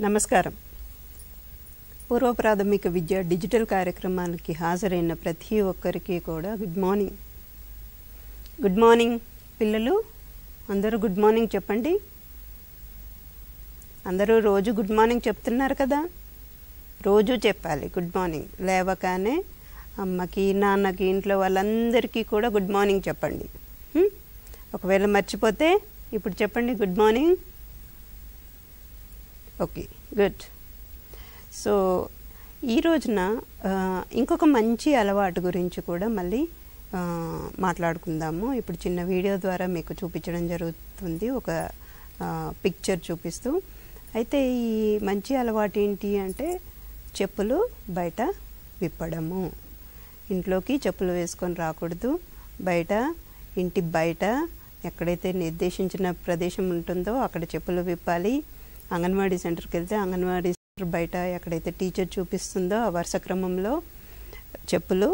నమస్కారం. పూర్వ ప్రాథమిక విద్య డిజిటల్ కార్యక్రమాలకి హాజరైన ప్రతి ఒక్కరికి కూడా గుడ్ మార్నింగ్. గుడ్ మార్నింగ్ పిల్లలు, అందరూ గుడ్ మార్నింగ్ చెప్పండి. అందరూ రోజు గుడ్ మార్నింగ్ చెప్తున్నారు కదా, రోజు చెప్పాలి గుడ్ మార్నింగ్. లేవగానే అమ్మకి, నాన్నకి, ఇంట్లో వాళ్ళందరికీ కూడా గుడ్ మార్నింగ్ చెప్పండి. ఒకవేళ మర్చిపోతే ఇప్పుడు చెప్పండి good morning. Okay, good. So ఈ రోజున ఇంకొక మంచి అలవాటు గురించి కూడా మళ్ళీ మాట్లాడుకుందాము. ఇప్పుడు చిన్న వీడియో ద్వారా మీకు చూపించడం జరుగుతుంది, ఒక పిక్చర్ చూపిస్తూ. అయితే ఈ మంచి అలవాటు ఏంటి అంటే చెప్పులు బయట విప్పడము. ఇంట్లోకి చెప్పులు వేసుకొని రాకూడదు. బయట, ఇంటి బయట ఎక్కడైతే నిర్దేశించిన ప్రదేశం ఉంటుందో అక్కడ చెప్పులు విప్పాలి. అంగన్వాడీ సెంటర్కి వెళ్తే అంగన్వాడీ సెంటర్ బయట ఎక్కడైతే టీచర్ చూపిస్తుందో ఆ వరుస క్రమంలో చెప్పులు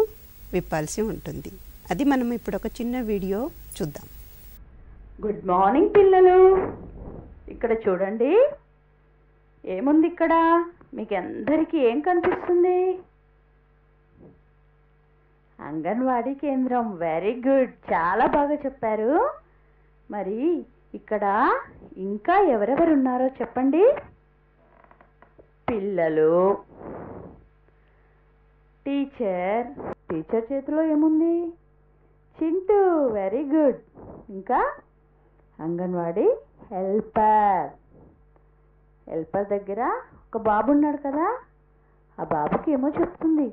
విప్పాల్సి ఉంటుంది. అది మనం ఇప్పుడు ఒక చిన్న వీడియో చూద్దాం. గుడ్ మార్నింగ్ పిల్లలు. ఇక్కడ చూడండి, ఏముంది ఇక్కడ? మీకు అందరికీ ఏం కనిపిస్తుంది? అంగన్వాడీ కేంద్రం. వెరీ గుడ్, చాలా బాగా చెప్పారు. మరి ఇక్కడ ఇంకా ఎవరెవరు ఉన్నారో చెప్పండి. పిల్లలు, టీచర్ చేతిలో ఏముంది? చింటూ. Very good. ఇంకా అంగన్వాడీ హెల్పర్ దగ్గర ఒక బాబు ఉన్నాడు కదా, ఆ బాబుకి ఏమో చెప్తుంది.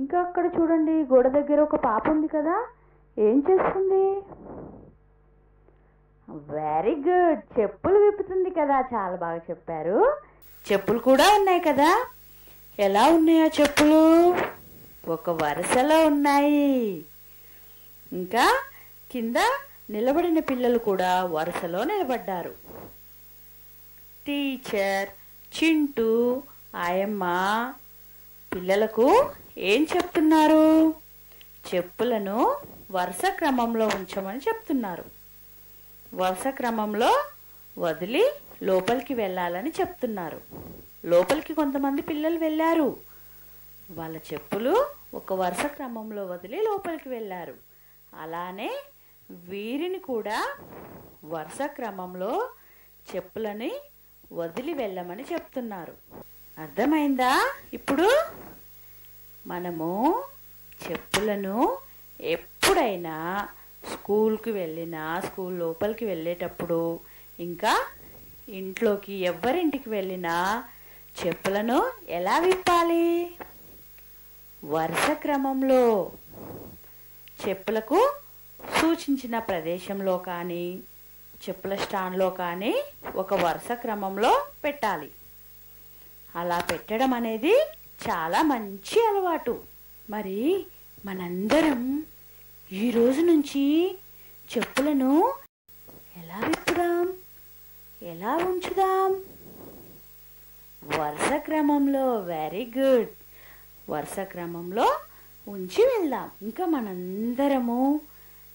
ఇంకా అక్కడ చూడండి, గోడ దగ్గర ఒక పాప ఉంది కదా, ఏం చేస్తుంది? వెరీ గుడ్, చెప్పులు విప్పుతుంది కదా. చాలా బాగా చెప్పారు. చెప్పులు కూడా ఉన్నాయి కదా. ఎలా ఉన్నాయో చెప్పులు? ఒక వరుసలో ఉన్నాయి. ఇంకా కింద నిలబడిన పిల్లలు కూడా వరుసలో నిలబడ్డారు. టీచర్, చింటూ, ఆయమ్మ పిల్లలకు ఏం చెప్తున్నారు? చెప్పులను వరుస క్రమంలో ఉంచమని చెప్తున్నారు. వరుస క్రమంలో వదిలి లోపలికి వెళ్ళాలని చెప్తున్నారు. లోపలికి కొంతమంది పిల్లలు వెళ్ళారు. వాళ్ళ చెప్పులు ఒక వరుస క్రమంలో వదిలి లోపలికి వెళ్ళారు. అలానే వీరిని కూడా వరుస క్రమంలో చెప్పులని వదిలి వెళ్ళమని చెప్తున్నారు. అర్థమైందా? ఇప్పుడు మనము చెప్పులను ఎప్పుడైనా స్కూల్కి వెళ్ళినా, స్కూల్ లోపలికి వెళ్ళేటప్పుడు, ఇంకా ఇంట్లోకి ఎవరింటికి వెళ్ళినా చెప్పులను ఎలా విప్పాలి? వరుస క్రమంలో. చెప్పులకు సూచించిన ప్రదేశంలో కానీ, చెప్పుల స్టాండ్లో కానీ ఒక వరుస క్రమంలో పెట్టాలి. అలా పెట్టడం అనేది చాలా మంచి అలవాటు. మరి మనందరం ఈ రోజు నుంచి చెప్పులను ఎలా విప్పుదాం, ఎలా ఉంచుదాం? వరుస క్రమంలో. వెరీ గుడ్, వరుస క్రమంలో ఉంచి వెళ్దాం. ఇంకా మనందరము,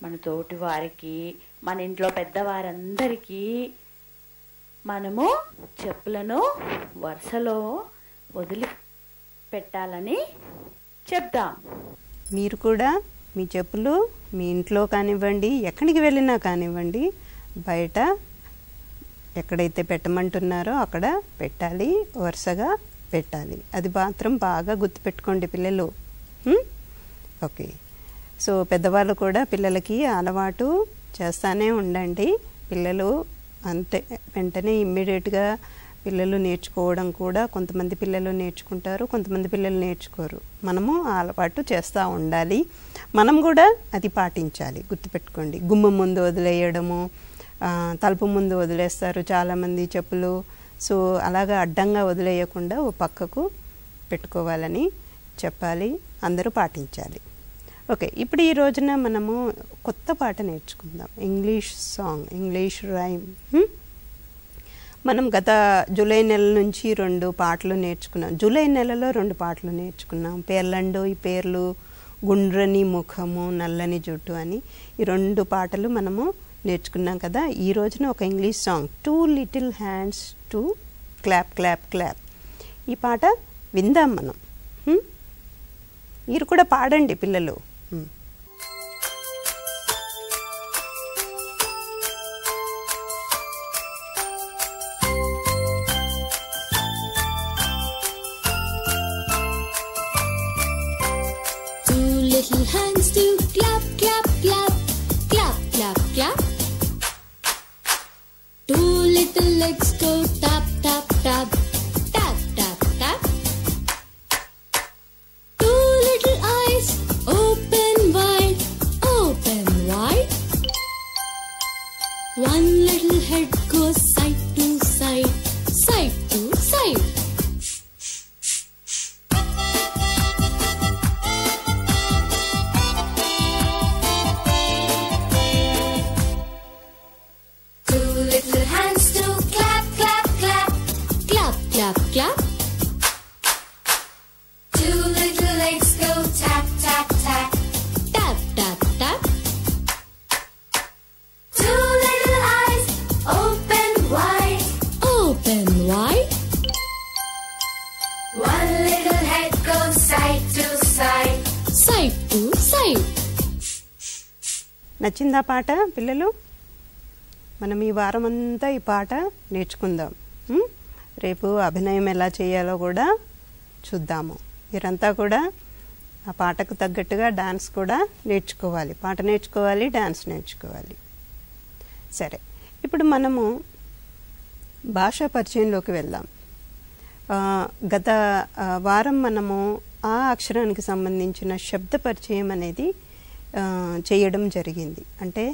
మన తోటి వారికి, మన ఇంట్లో పెద్దవారందరికీ మనము చెప్పులను వరుసలో వదిలి పెట్టాలని చెప్దాం. మీరు కూడా మీ చెప్పులు మీ ఇంట్లో కానివ్వండి, ఎక్కడికి వెళ్ళినా కానివ్వండి, బయట ఎక్కడైతే పెట్టమంటున్నారో అక్కడ పెట్టాలి, వరుసగా పెట్టాలి. అది మాత్రం బాగా గుర్తుపెట్టుకోండి పిల్లలు. ఓకే. సో పెద్దవాళ్ళు కూడా పిల్లలకి అలవాటు చేస్తూనే ఉండండి. పిల్లలు అంతే వెంటనే ఇమ్మీడియట్గా పిల్లలు నేర్చుకోవడం కూడా, కొంతమంది పిల్లలు నేర్చుకుంటారు, కొంతమంది పిల్లలు నేర్చుకోరు. మనము ఆ అలవాటు చేస్తూ ఉండాలి. మనం కూడా అది పాటించాలి. గుర్తుపెట్టుకోండి. గుమ్మం ముందు వదిలేయడము, తలుపు ముందు వదిలేస్తారు చాలామంది చెప్పులు. సో అలాగా అడ్డంగా వదిలేయకుండా ఓ పక్కకు పెట్టుకోవాలని చెప్పాలి. అందరూ పాటించాలి. ఓకే, ఇప్పుడు ఈ రోజున మనము కొత్త పాట నేర్చుకుందాం. English song, English rhyme. మనం గత జూలై నెల నుంచి 2 పాటలు నేర్చుకున్నాం. జూలై నెలలో 2 పాటలు నేర్చుకున్నాం. పేర్లండు ఈ పేర్లు, గుండ్రని ముఖము, నల్లని జుట్టు అని ఈ 2 పాటలు మనము నేర్చుకున్నాం కదా. ఈ రోజున ఒక English song, 2 little hands to clap clap clap. ఈ పాట విందాం మనం. మీరు కూడా పాడండి పిల్లలు. Little hands to clap, clap, clap, clap, clap, clap. 2 little legs go tap, tap, tap, tap, tap, tap. 2 little eyes open wide, open wide. 1 little head goes side to side, side to side. Clap. 2 little legs go tap, tap, tap, tap, tap, tap. 2 little eyes open wide, open wide. 1 little head goes side to side, side to side. నచ్చిందా పాట పిల్లలు? మనం ఈ వారం అంతా ఈ పాట నేర్చుకుందాం. రేపు అభినయం ఎలా చేయాలో కూడా చూద్దాము. మీరంతా కూడా ఆ పాటకు తగ్గట్టుగా డాన్స్ కూడా నేర్చుకోవాలి. పాట నేర్చుకోవాలి, డాన్స్ నేర్చుకోవాలి. సరే, ఇప్పుడు మనము భాషా పరిచయంలోకి వెళ్దాం. గత వారం మనము ఆ అక్షరానికి సంబంధించిన శబ్ద పరిచయం అనేది చేయడం జరిగింది. అంటే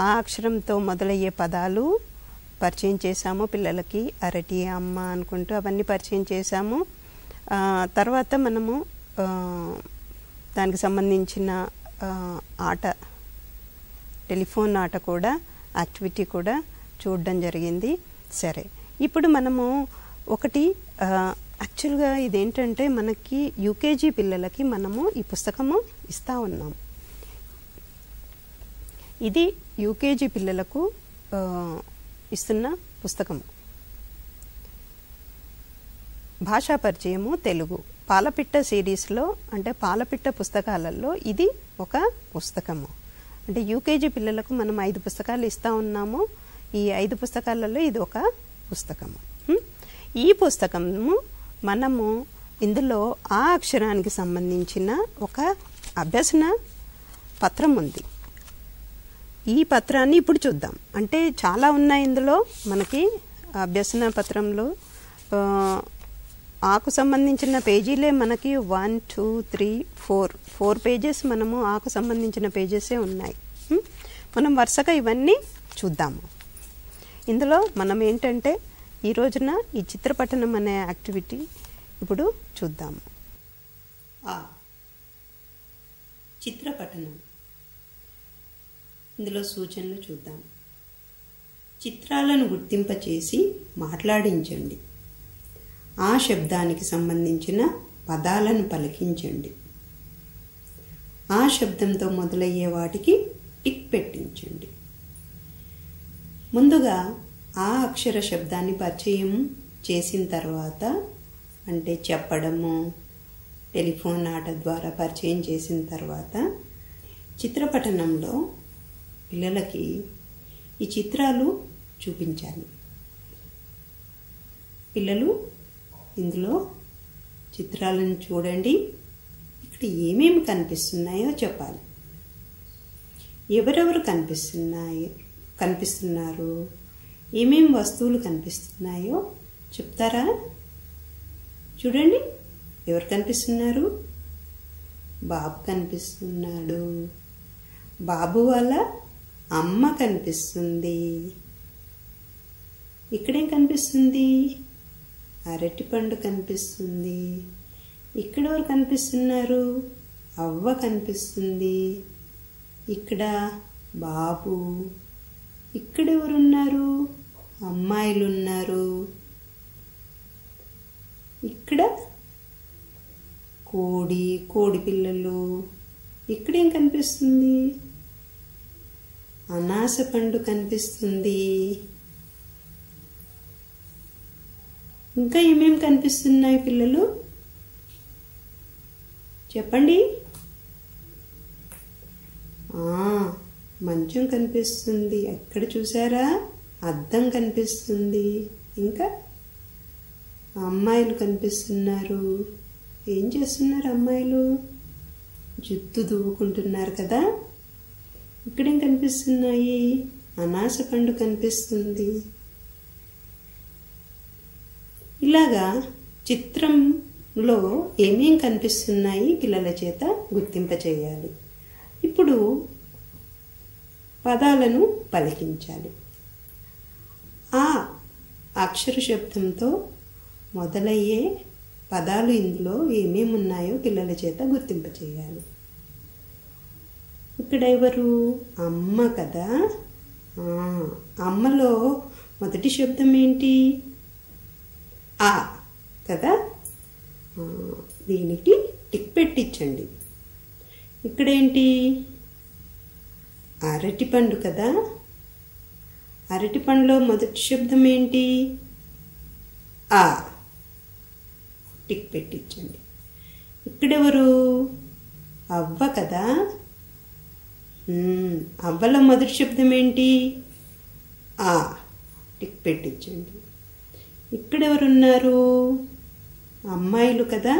ఆ అక్షరంతో మొదలయ్యే పదాలు పరిచయం చేశాము పిల్లలకి. అరటి, అమ్మ అనుకుంటూ అవన్నీ పరిచయం చేశాము. తర్వాత మనము దానికి సంబంధించిన ఆట, టెలిఫోన్ ఆట కూడా, యాక్టివిటీ కూడా చూడడం జరిగింది. సరే, ఇప్పుడు మనము ఒకటి యాక్చువల్గా ఇదేంటంటే మనకి యూకేజీ పిల్లలకి మనము ఈ పుస్తకము ఇస్తూ ఉన్నాం. ఇది యూకేజీ పిల్లలకు ఇస్తున్న పుస్తకము. భాషా పరిచయము తెలుగు పాలపిట్ట సిరీస్లో, అంటే పాలపిట్ట పుస్తకాలలో ఇది ఒక పుస్తకము. అంటే యూకేజీ పిల్లలకు మనం 5 పుస్తకాలు ఇస్తూ ఉన్నాము. ఈ 5 పుస్తకాలలో ఇది ఒక పుస్తకము. ఈ పుస్తకము మనము ఇందులో ఆ అక్షరానికి సంబంధించిన ఒక అభ్యసన పత్రం ఉంది. ఈ పత్రాన్ని ఇప్పుడు చూద్దాం. అంటే చాలా ఉన్నాయి ఇందులో మనకి అభ్యసన పత్రంలో. ఆకు సంబంధించిన పేజీలే మనకి 1, 2, 3, 4 పేజెస్ మనము ఆకు సంబంధించిన పేజెసే ఉన్నాయి. మనం వరుసగా ఇవన్నీ చూద్దాము. ఇందులో మనం ఏంటంటే ఈ రోజున ఈ చిత్రపఠనం అనే యాక్టివిటీ ఇప్పుడు చూద్దాము. చిత్రపఠనం. ఇందులో సూచనలు చూద్దాం. చిత్రాలను గుర్తింపచేసి మాట్లాడించండి. ఆ శబ్దానికి సంబంధించిన పదాలను పలికించండి. ఆ శబ్దంతో మొదలయ్యే వాటికి టిక్ పెట్టించండి. ముందుగా ఆ అక్షర శబ్దాన్ని పరిచయం చేసిన తర్వాత, అంటే చెప్పడము, టెలిఫోన్ ఆట ద్వారా పరిచయం చేసిన తర్వాత చిత్రపఠనంలో పిల్లలకి ఈ చిత్రాలు చూపించాలి. పిల్లలు ఇందులో చిత్రాలను చూడండి. ఇక్కడ ఏమేమి కనిపిస్తున్నాయో చెప్పాలి. ఎవరెవరు కనిపిస్తున్నారు, ఏమేమి వస్తువులు కనిపిస్తున్నాయో చెప్తారా? చూడండి, ఎవరు కనిపిస్తున్నారు? బాబు కనిపిస్తున్నాడు. బాబు వాళ్ళ అమ్మ కనిపిస్తుంది. ఇక్కడేం కనిపిస్తుంది? అరటిపండు కనిపిస్తుంది. ఇక్కడెవరు కనిపిస్తున్నారు? అవ్వ కనిపిస్తుంది. ఇక్కడ బాబు. ఇక్కడెవరున్నారు? అమ్మాయిలు ఉన్నారు. ఇక్కడ కోడి, కోడి పిల్లలు. ఇక్కడేం కనిపిస్తుంది? అనాస పండు కనిపిస్తుంది. ఇంకా ఏమేం కనిపిస్తున్నాయి పిల్లలు? చెప్పండి. మంచం కనిపిస్తుంది. ఎక్కడ చూసారా? అద్దం కనిపిస్తుంది. ఇంకా అమ్మాయిలు కనిపిస్తున్నారు. ఏం చేస్తున్నారు అమ్మాయిలు? జుట్టు దువ్వుకుంటున్నారు కదా. ఇక్కడేం కనిపిస్తున్నాయి? అనాస పండు కనిపిస్తుంది. ఇలాగా చిత్రంలో ఏమేం కనిపిస్తున్నాయి పిల్లల చేత గుర్తింప చేయాలి. ఇప్పుడు పదాలను పలికించాలి. ఆ అక్షర శబ్దంతో మొదలయ్యే పదాలు ఇందులో ఏమేమి ఉన్నాయో పిల్లల చేత గుర్తింప చేయాలి. ఇక్కడ ఎవరు? అమ్మ కదా. అమ్మలో మొదటి శబ్దం ఏంటి? ఆ కదా. దీనికి టిక్ పెట్టించండి. ఇక్కడేంటి? అరటిపండు కదా. అరటిపండులో మొదటి శబ్దం ఏంటి? ఆ. టిక్ పెట్టించండి. ఇక్కడెవరు? అవ్వ కదా. అవ్వలో మొదటి శబ్దం ఏంటి? ఆ. టిక్ పెట్టించండి. ఇక్కడెవరున్నారు? అమ్మాయిలు కదా.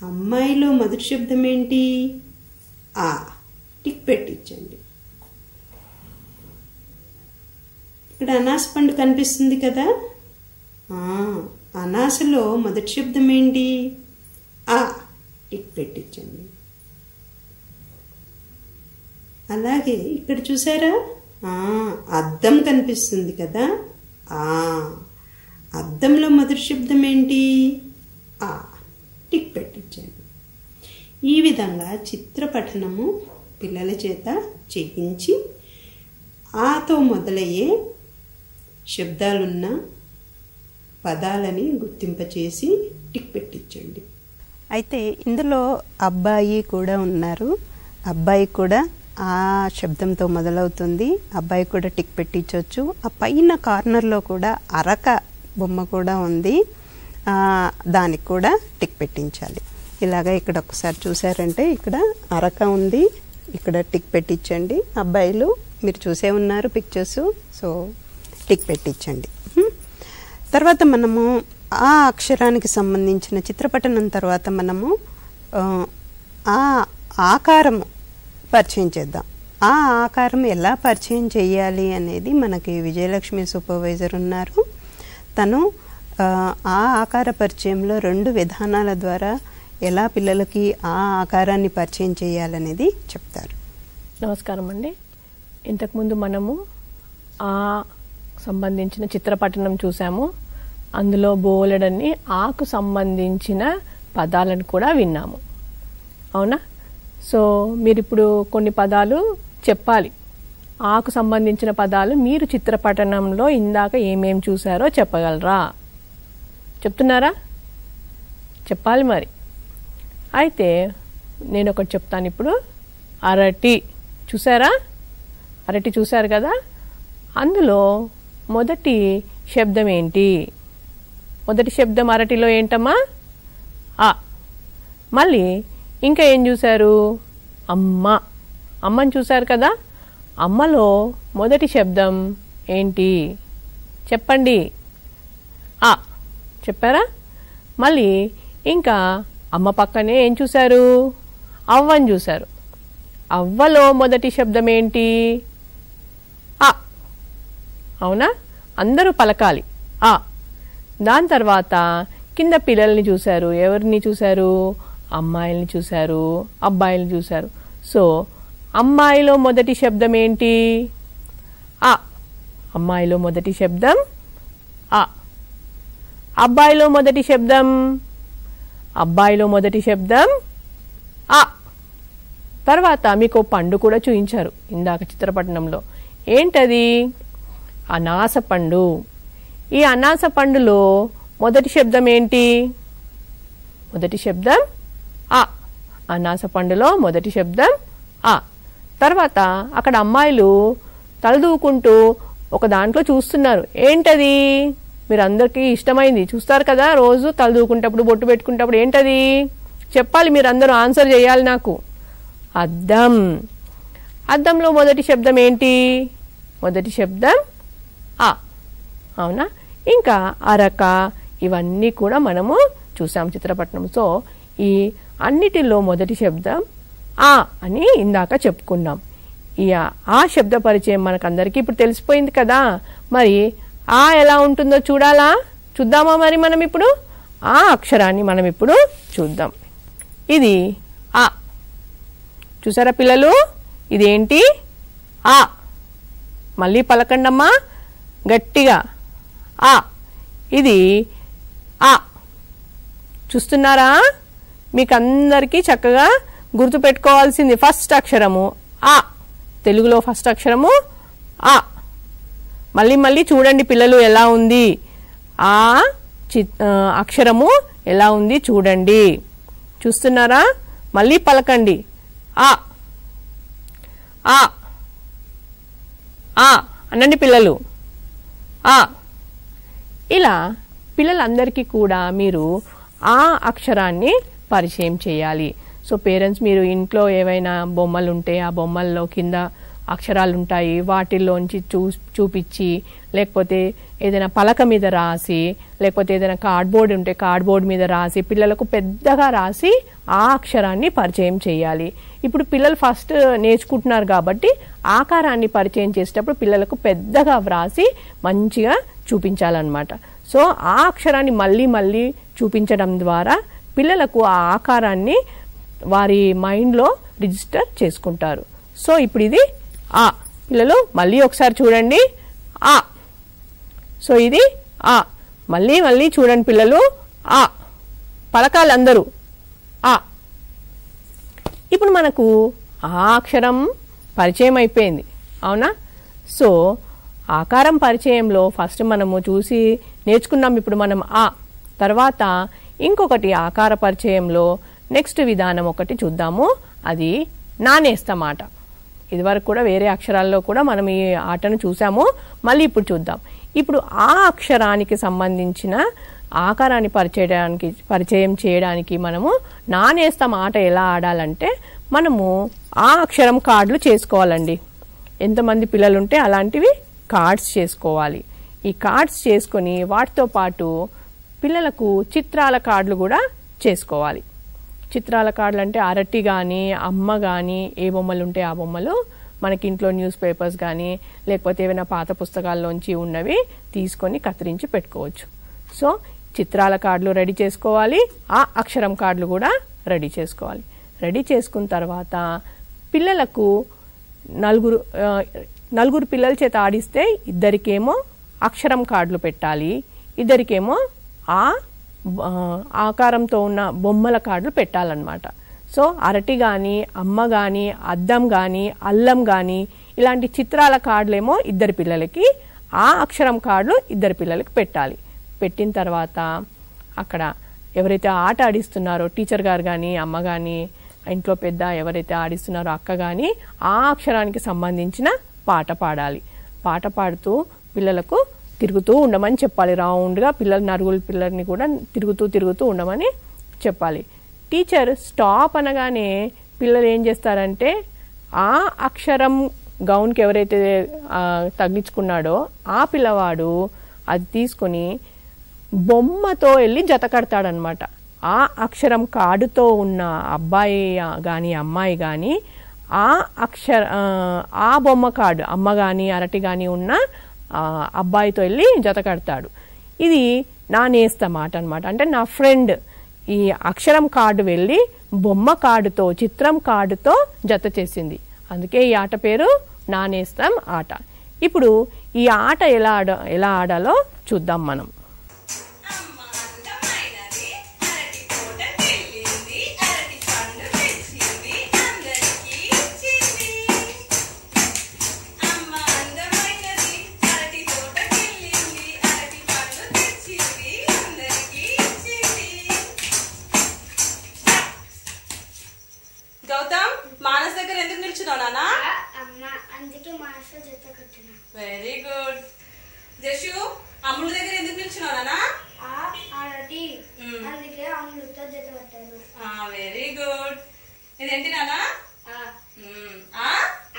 అమ్మాయిలో మొదటి శబ్దం ఏంటి? ఆ. టిక్ పెట్టించండి. ఇక్కడ అనాస పండు కనిపిస్తుంది కదా. అనాసలో మొదటి శబ్దం ఏంటి? ఆ. టిక్ పెట్టించండి. అలాగే ఇక్కడ చూసారా? అద్దం కనిపిస్తుంది కదా. అద్దంలో మొదటి శబ్దం ఏంటి? ఆ. టిక్ పెట్టించండి. ఈ విధంగా చిత్రపఠనము పిల్లల చేత చేయించి ఆతో మొదలయ్యే శబ్దాలున్న పదాలని గుర్తింపచేసి టిక్ పెట్టించండి. అయితే ఇందులో అబ్బాయి కూడా ఉన్నారు. అబ్బాయి కూడా ఆ శబ్దంతో మొదలవుతుంది. అబ్బాయి కూడా టిక్ పెట్టించవచ్చు. ఆ పైన కార్నర్లో కూడా అరక బొమ్మ కూడా ఉంది. దానికి కూడా టిక్ పెట్టించాలి. ఇలాగ ఇక్కడ ఒకసారి చూసారంటే ఇక్కడ అరక ఉంది. ఇక్కడ టిక్ పెట్టించండి. అబ్బాయిలు మీరు చూసే ఉన్నారు పిక్చర్స్. So tick పెట్టించండి. తర్వాత మనము ఆ అక్షరానికి సంబంధించిన చిత్రపటనం తర్వాత మనము ఆ ఆకారము పరిచయం చేద్దాం. ఆ ఆకారం ఎలా పరిచయం చేయాలి అనేది మనకి విజయలక్ష్మి సూపర్వైజర్ ఉన్నారు. తను ఆ ఆకార పరిచయంలో 2 విధానాల ద్వారా ఎలా పిల్లలకి ఆ ఆకారాన్ని పరిచయం చేయాలనేది చెప్తారు. నమస్కారం అండి. ఇంతకుముందు మనము ఆ సంబంధించిన చిత్రపటనం చూసాము. అందులో బోలెడన్ని ఆకు సంబంధించిన పదాలను కూడా విన్నాము. అవునా? సో మీరు ఇప్పుడు కొన్ని పదాలు చెప్పాలి. ఆకు సంబంధించిన పదాలు మీరు చిత్రపటనంలో ఇందాక ఏమేం చూసారో చెప్పగలరా? చెప్తున్నారా? చెప్పాలి మరి. అయితే నేను ఒకటి చెప్తాను ఇప్పుడు. అరటి చూసారా? అరటి చూసారు కదా. అందులో మొదటి శబ్దం ఏంటి? మొదటి శబ్దం అరటిలో ఏంటమ్మా? ఆ. మళ్ళీ ఇంకా ఏం చూశారు? అమ్మ. అమ్మని చూశారు కదా. అమ్మలో మొదటి శబ్దం ఏంటి? చెప్పండి. ఆ. చెప్పారా? మళ్ళీ ఇంకా అమ్మ పక్కనే ఏం చూశారు? అవ్వని చూశారు. అవ్వలో మొదటి శబ్దం ఏంటి? ఆ. అవునా? అందరూ పలకాలి ఆ. దాని తర్వాత కింద పిల్లల్ని చూశారు. ఎవరిని చూశారు? అమ్మాయిల్ని చూశారు, అబ్బాయిల్ని చూశారు. సో అమ్మాయిలో మొదటి శబ్దం ఏంటి? ఆ. అమ్మాయిలో మొదటి శబ్దం ఆ. అబ్బాయిలో మొదటి శబ్దం అబ్బాయిలో మొదటి శబ్దం ఆ. తర్వాత మీకు పండు కూడా చూపించారు ఇందాక చిత్రపటనంలో. ఏంటది? అనాస పండు. ఈ అనాస పండులో మొదటి శబ్దం ఏంటి? మొదటి శబ్దం ఆ. అనాస పండులో మొదటి శబ్దం ఆ. తర్వాత అక్కడ అమ్మాయిలు తలదూకుంటూ ఒక దాంట్లో చూస్తున్నారు. ఏంటది? మీరు అందరికీ ఇష్టమైంది చూస్తారు కదా, రోజు తలదూకుంటప్పుడు బొట్టు పెట్టుకుంటప్పుడు. ఏంటది చెప్పాలి, మీరు అందరూ ఆన్సర్ చేయాలి నాకు. అద్దం. అద్దంలో మొదటి శబ్దం ఏంటి? మొదటి శబ్దం ఆ. అవునా? ఇంకా అరక, ఇవన్నీ కూడా మనము చూసాం చిత్రపటం. సో ఈ అన్నిటిలో మొదటి శబ్దం ఆ అని ఇందాక చెప్పుకున్నాం. ఈ ఆ శబ్ద పరిచయం మనకందరికీ ఇప్పుడు తెలిసిపోయింది కదా. మరి ఆ ఎలా ఉంటుందో చూద్దామా? మరి మనం ఇప్పుడు ఆ అక్షరాన్ని మనం ఇప్పుడు చూద్దాం. ఇది ఆ. చూసారా పిల్లలు? ఇదేంటి? ఆ. మళ్ళీ పలకండమ్మా గట్టిగా. ఆ. ఇది ఆ. చూస్తున్నారా? మీకు అందరికీ చక్కగా గుర్తు పెట్టుకోవాల్సింది ఫస్ట్ అక్షరము ఆ. తెలుగులో ఫస్ట్ అక్షరము ఆ. మళ్ళీ చూడండి పిల్లలు, ఎలా ఉంది ఆ అక్షరము ఎలా ఉంది చూడండి. చూస్తున్నారా? మళ్ళీ పలకండి. ఆ ఆ ఆ అనండి పిల్లలు. ఆ. ఇలా పిల్లలందరికీ కూడా మీరు ఆ అక్షరాన్ని పరిచయం చేయాలి. సో పేరెంట్స్, మీరు ఇంట్లో ఏవైనా బొమ్మలు ఉంటే ఆ బొమ్మల్లో కింద అక్షరాలు ఉంటాయి, వాటిల్లోంచి చూపించి, లేకపోతే ఏదైనా పలక మీద రాసి, లేకపోతే ఏదైనా కార్డ్బోర్డ్ ఉంటే కార్డ్బోర్డ్ మీద రాసి పిల్లలకు పెద్దగా రాసి ఆ అక్షరాన్ని పరిచయం చేయాలి. ఇప్పుడు పిల్లలు ఫస్ట్ నేర్చుకుంటున్నారు కాబట్టి ఆకారాన్ని పరిచయం చేసేటప్పుడు పిల్లలకు పెద్దగా వ్రాసి మంచిగా చూపించాలన్నమాట. సో ఆ అక్షరాన్ని మళ్ళీ చూపించడం ద్వారా పిల్లలకు ఆ ఆకారాన్ని వారి మైండ్లో రిజిస్టర్ చేసుకుంటారు. సో ఇప్పుడు ఇది ఆ. పిల్లలు మళ్ళీ ఒకసారి చూడండి. ఆ. సో ఇది ఆ. మళ్ళీ చూడండి పిల్లలు. ఆ. పలకాలి అందరూ. ఆ. ఇప్పుడు మనకు ఆ అక్షరం పరిచయం అయిపోయింది, అవునా? సో ఆకారం పరిచయంలో ఫస్ట్ మనము చూసి నేర్చుకున్నాం. ఇప్పుడు మనం ఆ. తర్వాత ఇంకొకటి ఆకార పరిచయంలో నెక్స్ట్ విధానం ఒకటి చూద్దాము. అది నానేస్తమాట. ఇదివరకు కూడా వేరే అక్షరాల్లో కూడా మనం ఈ ఆటను చూసాము. మళ్ళీ ఇప్పుడు చూద్దాం. ఇప్పుడు ఆ అక్షరానికి సంబంధించిన ఆకారాన్ని పరిచయం చేయడానికి మనము నానేస్తాం ఆట ఎలా ఆడాలంటే, మనము ఆ అక్షరం కార్డులు చేసుకోవాలండి. ఎంతమంది పిల్లలుంటే అలాంటివి కార్డ్స్ చేసుకోవాలి. ఈ కార్డ్స్ చేసుకొని వాటితో పాటు పిల్లలకు చిత్రాల కార్డులు కూడా చేసుకోవాలి. చిత్రాల కార్డులు అంటే అరటి కానీ, అమ్మ కానీ, ఏ బొమ్మలు ఉంటే ఆ బొమ్మలు, మనకి ఇంట్లో న్యూస్ పేపర్స్ కానీ లేకపోతే ఏమైనా పాత పుస్తకాల్లోంచి ఉన్నవి తీసుకొని కత్తిరించి పెట్టుకోవచ్చు. సో చిత్రాల కార్డులు రెడీ చేసుకోవాలి, ఆ అక్షరం కార్డులు కూడా రెడీ చేసుకోవాలి. రెడీ చేసుకున్న తర్వాత పిల్లలకు నలుగురు పిల్లల చేత ఆడిస్తే ఇద్దరికేమో అక్షరం కార్డులు పెట్టాలి, ఇద్దరికేమో ఆ ఆకారంతో ఉన్న బొమ్మల కార్డులు పెట్టాలన్నమాట. సో అరటి కానీ, అమ్మ కానీ, అద్దం కానీ, అల్లం కానీ ఇలాంటి చిత్రాల కార్డులేమో ఇద్దరు పిల్లలకి, ఆ అక్షరం కార్డులు ఇద్దరు పిల్లలకి పెట్టాలి. పెట్టిన తర్వాత అక్కడ ఎవరైతే ఆట ఆడిస్తున్నారో టీచర్ గారు కానీ, అమ్మ కానీ, ఇంట్లో పెద్ద ఎవరైతే ఆడిస్తున్నారో అక్క కానీ ఆ అక్షరానికి సంబంధించిన పాట పాడాలి. పాట పాడుతూ పిల్లలకు తిరుగుతూ ఉండమని చెప్పాలి. రౌండ్గా నలుగురు పిల్లల్ని కూడా తిరుగుతూ ఉండమని చెప్పాలి. టీచర్ స్టాప్ అనగానే పిల్లలు ఏం చేస్తారంటే ఆ అక్షరం గౌన్కి ఎవరైతే తగిలించుకున్నాడో ఆ పిల్లవాడు అది తీసుకొని బొమ్మతో వెళ్ళి జత కడతాడనమాట. ఆ అక్షరం కార్డుతో ఉన్న అబ్బాయి కానీ అమ్మాయి కానీ ఆ బొమ్మ కార్డు అమ్మ కానీ అరటి కానీ ఉన్న అబ్బాయితో వెళ్ళి జత కడతాడు. ఇది నా నేస్తమాట అనమాట. అంటే నా ఫ్రెండ్ ఈ అక్షరం కార్డు వెళ్ళి బొమ్మ కార్డుతో చిత్రం కార్డుతో జత చేసింది. అందుకే ఈ ఆట పేరు నానేస్తాం ఆట. ఇప్పుడు ఈ ఆట ఎలా ఆడాలో చూద్దాం మనం. గౌతమ్, మానస్ దగ్గర ఎందుకు నిల్చున్నావు నాన్న? అందుకే మాస్టర్ జత కట్టిన. Very good. జషు అమ్ముల దగ్గర ఎందుకు నిల్చున్నానా? ఆడటి అందుకే అమ్ములతో జత కట్టారు. Very good. ఇదేంటి నానా?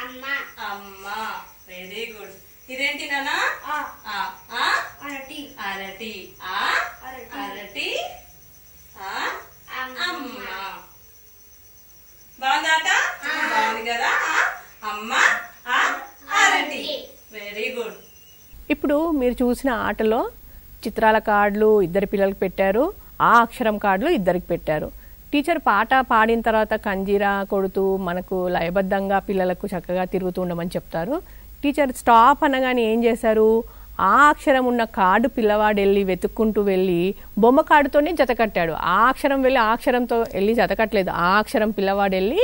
అమ్మ. అమ్మ. Very good. ఇదేంటి నానా? అరటి. అరటి. అరటి. అమ్మ. బాగుందాట? బాగుంది కదా? అమ్మ అరటి. Very good. ఇప్పుడు మీరు చూసిన ఆటలో చిత్రాల కార్డులు ఇద్దరు పిల్లలకు పెట్టారు, ఆ అక్షరం కార్డులు ఇద్దరికి పెట్టారు. టీచర్ పాట పాడిన తర్వాత కంజీరా కొడుతూ మనకు లయబద్ధంగా పిల్లలకు చక్కగా తిరుగుతూ ఉండమని చెప్తారు. టీచర్ స్టాప్ అనగానే ఏం చేశారు, ఆ అక్షరం ఉన్న కార్డు పిల్లవాడు వెళ్ళి వెతుక్కుంటూ వెళ్ళి బొమ్మ కార్డుతోనే జతకట్టాడు. ఆ అక్షరం వెళ్ళి ఆ అక్షరంతో వెళ్ళి జతకట్టలేదు, ఆ అక్షరం పిల్లవాడు వెళ్ళి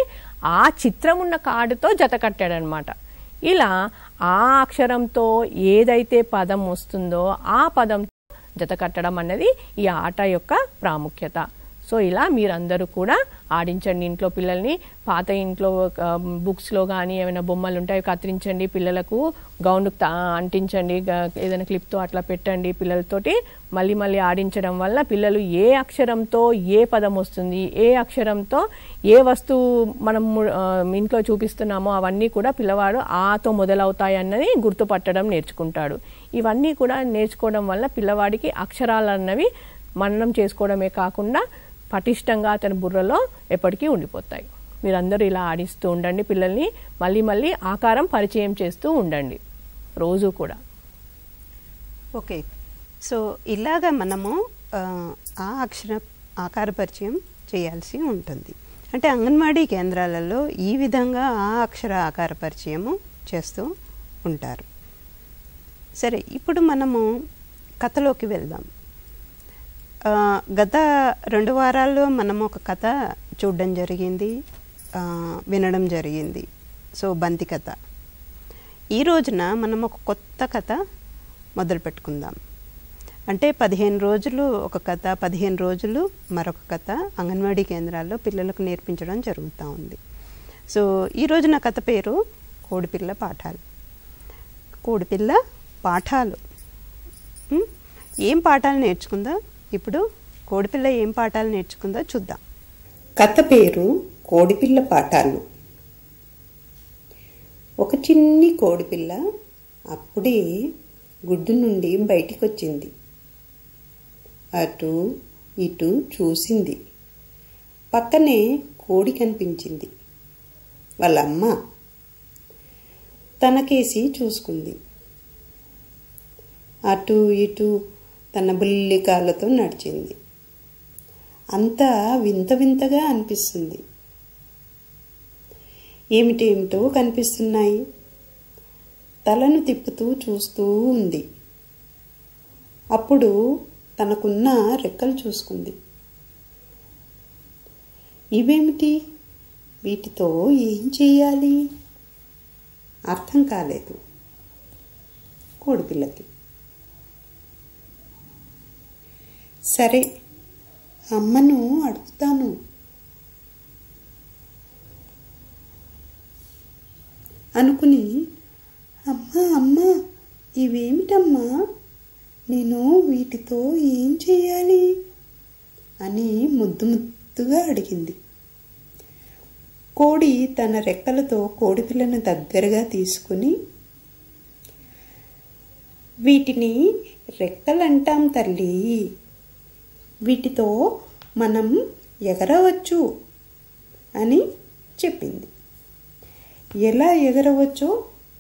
ఆ చిత్రం ఉన్న కార్డుతో జతకట్టాడు అనమాట. ఇలా ఆ అక్షరంతో ఏదైతే పదం వస్తుందో ఆ పదం జతకట్టడం అన్నది ఈ ఆట యొక్క ప్రాముఖ్యత. సో ఇలా మీరందరూ కూడా ఆడించండి ఇంట్లో పిల్లల్ని. పాత ఇంట్లో బుక్స్లో కానీ ఏమైనా బొమ్మలు ఉంటాయి కత్తిరించండి, పిల్లలకు గౌన్కు అంటించండి, ఏదైనా క్లిప్తో అట్లా పెట్టండి. పిల్లలతోటి మళ్ళీ మళ్ళీ ఆడించడం వల్ల పిల్లలు ఏ అక్షరంతో ఏ పదం వస్తుంది, ఏ అక్షరంతో ఏ వస్తువు మనం ఇంట్లో చూపిస్తున్నామో అవన్నీ కూడా పిల్లవాడు ఆతో మొదలవుతాయి అన్నది గుర్తుపట్టడం నేర్చుకుంటాడు. ఇవన్నీ కూడా నేర్చుకోవడం వల్ల పిల్లవాడికి అక్షరాలు అన్నవి మననం చేసుకోవడమే కాకుండా పటిష్టంగా అతని బుర్రలో ఎప్పటికీ ఉండిపోతాయి. మీరందరూ ఇలా ఆడిస్తూ ఉండండి పిల్లల్ని, మళ్ళీ మళ్ళీ ఆకారం పరిచయం చేస్తూ ఉండండి రోజు కూడా. ఓకే, సో ఇలాగా మనము ఆ ఆకార పరిచయం చేయాల్సి ఉంటుంది. అంటే అంగన్వాడీ కేంద్రాలలో ఈ విధంగా ఆ అక్షర ఆకార పరిచయము చేస్తూ ఉంటారు. సరే, ఇప్పుడు మనము కథలోకి వెళ్దాం. గత 2 వారాల్లో మనం ఒక కథ చూడడం జరిగింది, వినడం జరిగింది. సో బంతి కథ. ఈ రోజున మనం ఒక కొత్త కథ మొదలు పెట్టుకుందాం. అంటే 15 రోజులు ఒక కథ, 15 రోజులు మరొక కథ అంగన్వాడీ కేంద్రాల్లో పిల్లలకు నేర్పించడం జరుగుతూ ఉంది. సో ఈ రోజున కథ పేరు కోడిపిల్ల పాఠాలు. కోడిపిల్ల పాఠాలు. ఏం పాఠాలు నేర్చుకుందా? ఇప్పుడు కోడిపిల్ల ఏం పాఠాలు నేర్చుకుందో చూద్దాం. కథ పేరు కోడిపిల్ల పాఠాలు. ఒక చిన్ని కోడిపిల్ల అప్పుడే గుడ్డు నుండి బయటికి వచ్చింది. అటు ఇటు చూసింది. పక్కనే కోడి కనిపించింది. వాళ్ళమ్మ తనకేసి చూసుకుంది. అటు ఇటు తన బుల్లి కాళ్ళతో నడిచింది. అంతా వింత వింతగా అనిపిస్తుంది. ఏమిటేమిటో కనిపిస్తున్నాయి. తలను తిప్పుతూ చూస్తూ ఉంది. అప్పుడు తనకున్న రెక్కలు చూసుకుంది. ఇవేమిటి? వీటితో ఏం చేయాలి? అర్థం కాలేదు కోడిపిల్లకి. సరే, అమ్మను అడుగుతాను అనుకుని, అమ్మ ఇవేమిటమ్మా? నేను వీటితో ఏం చేయాలి అని ముద్దుగా అడిగింది. కోడి తన రెక్కలతో కోడిపిల్లను దగ్గరగా తీసుకుని, వీటిని రెక్కలంటాం తల్లి, వీటితో మనం ఎగరవచ్చు అని చెప్పింది. ఎలా ఎగరవచ్చో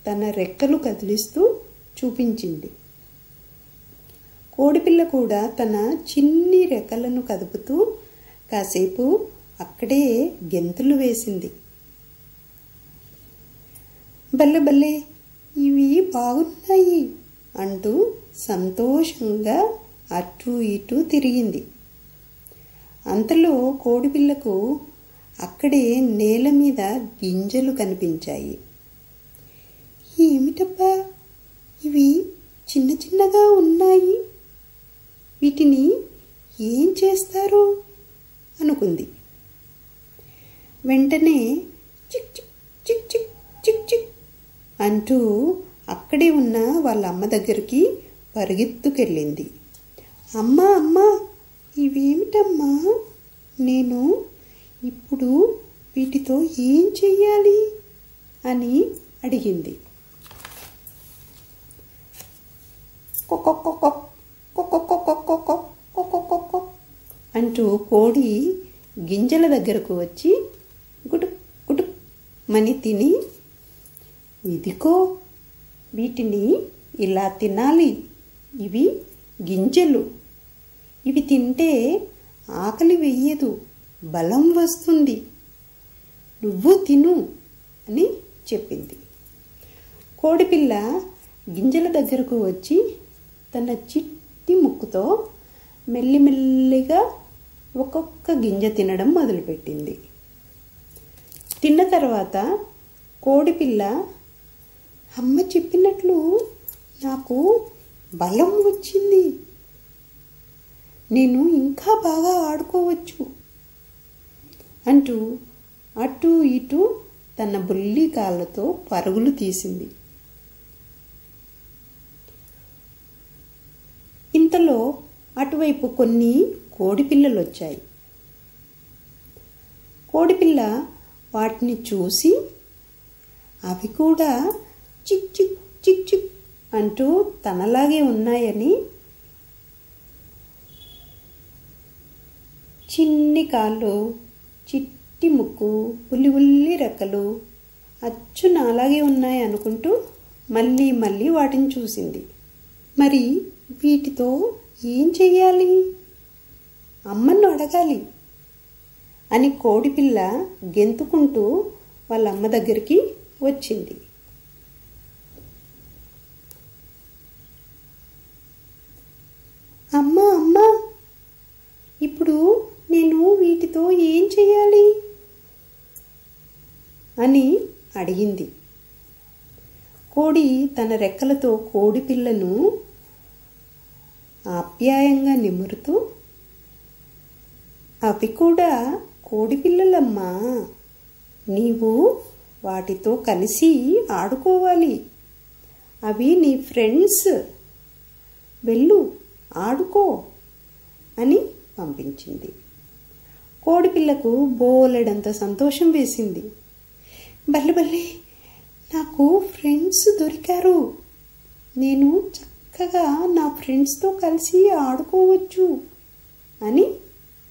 తన రెక్కలు కదిలిస్తూ చూపించింది. కోడిపిల్ల కూడా తన చిన్ని రెక్కలను కదుపుతూ కాసేపు అక్కడే గెంతులు వేసింది. బల్లె బల్లె, ఇవి బాగున్నాయి అంటూ సంతోషంగా అటు ఇటు తిరిగింది. అంతలో కోడిపిల్లకు అక్కడే నేల మీద గింజలు కనిపించాయి. ఏమిటబ్బా, ఇవి చిన్న చిన్నగా ఉన్నాయి, వీటిని ఏం చేస్తారు అనుకుంది. వెంటనే చిక్ చిక్ చిక్ చిక్ చిక్ చిక్ అంటూ అక్కడే ఉన్న వాళ్ళ అమ్మ దగ్గరికి పరిగెత్తుకెళ్ళింది. అమ్మా అమ్మా, ఇవేమిటమ్మా? నేను ఇప్పుడు వీటితో ఏం చెయ్యాలి అని అడిగింది. అంటూ కోడి గింజల దగ్గరకు వచ్చి గుటుక్ గుటుక్ మని తిని, ఇదిగో వీటిని ఇలా తినాలి, ఇవి గింజలు, ఇవి తింటే ఆకలి వెయ్యదు, బలం వస్తుంది, నువ్వు తిను అని చెప్పింది. కోడిపిల్ల గింజల దగ్గరకు వచ్చి తన చిట్టి ముక్కుతో మెల్లిమెల్లిగా ఒక్కొక్క గింజ తినడం మొదలుపెట్టింది. తిన్న తర్వాత కోడిపిల్ల, అమ్మ చెప్పినట్లు నాకు బలం వచ్చింది, నేను ఇంకా బాగా ఆడుకోవచ్చు అంటూ అటు ఇటు తన బుల్లి కాళ్ళతో పరుగులు తీసింది. ఇంతలో అటువైపు కొన్ని కోడిపిల్లలు వచ్చాయి. కోడిపిల్ల వాటిని చూసి అవి కూడా చిక్ చిక్ చిక్ చిక్ అంటూ తనలాగే ఉన్నాయని, చిన్ని కాళ్ళు, చిట్టి ముక్కు, ఉల్లి ఉల్లి రెక్కలు అచ్చు నాలాగే ఉన్నాయి అనుకుంటూ మళ్ళీ మళ్ళీ వాటిని చూసింది. మరి వీటితో ఏం చెయ్యాలి? అమ్మను అడగాలి అని కోడిపిల్ల గెంతుకుంటూ వాళ్ళ అమ్మ దగ్గరికి వచ్చింది. అమ్మా అమ్మా, ఇప్పుడు నేను వీటితో ఏం చెయ్యాలి అని అడిగింది. కోడి తన రెక్కలతో కోడిపిల్లను ఆప్యాయంగా నిమురుతూ, అవి కూడా కోడిపిల్లలమ్మా, నీవు వాటితో కలిసి ఆడుకోవాలి, అవి నీ ఫ్రెండ్స్, వెళ్ళు ఆడుకో అని పంపించింది. కోడిపిల్లకు బోలెడంత సంతోషం వేసింది. బల్లి బల్లి, నాకు ఫ్రెండ్స్ దొరికారు, నేను చక్కగా నా ఫ్రెండ్స్తో కలిసి ఆడుకోవచ్చు అని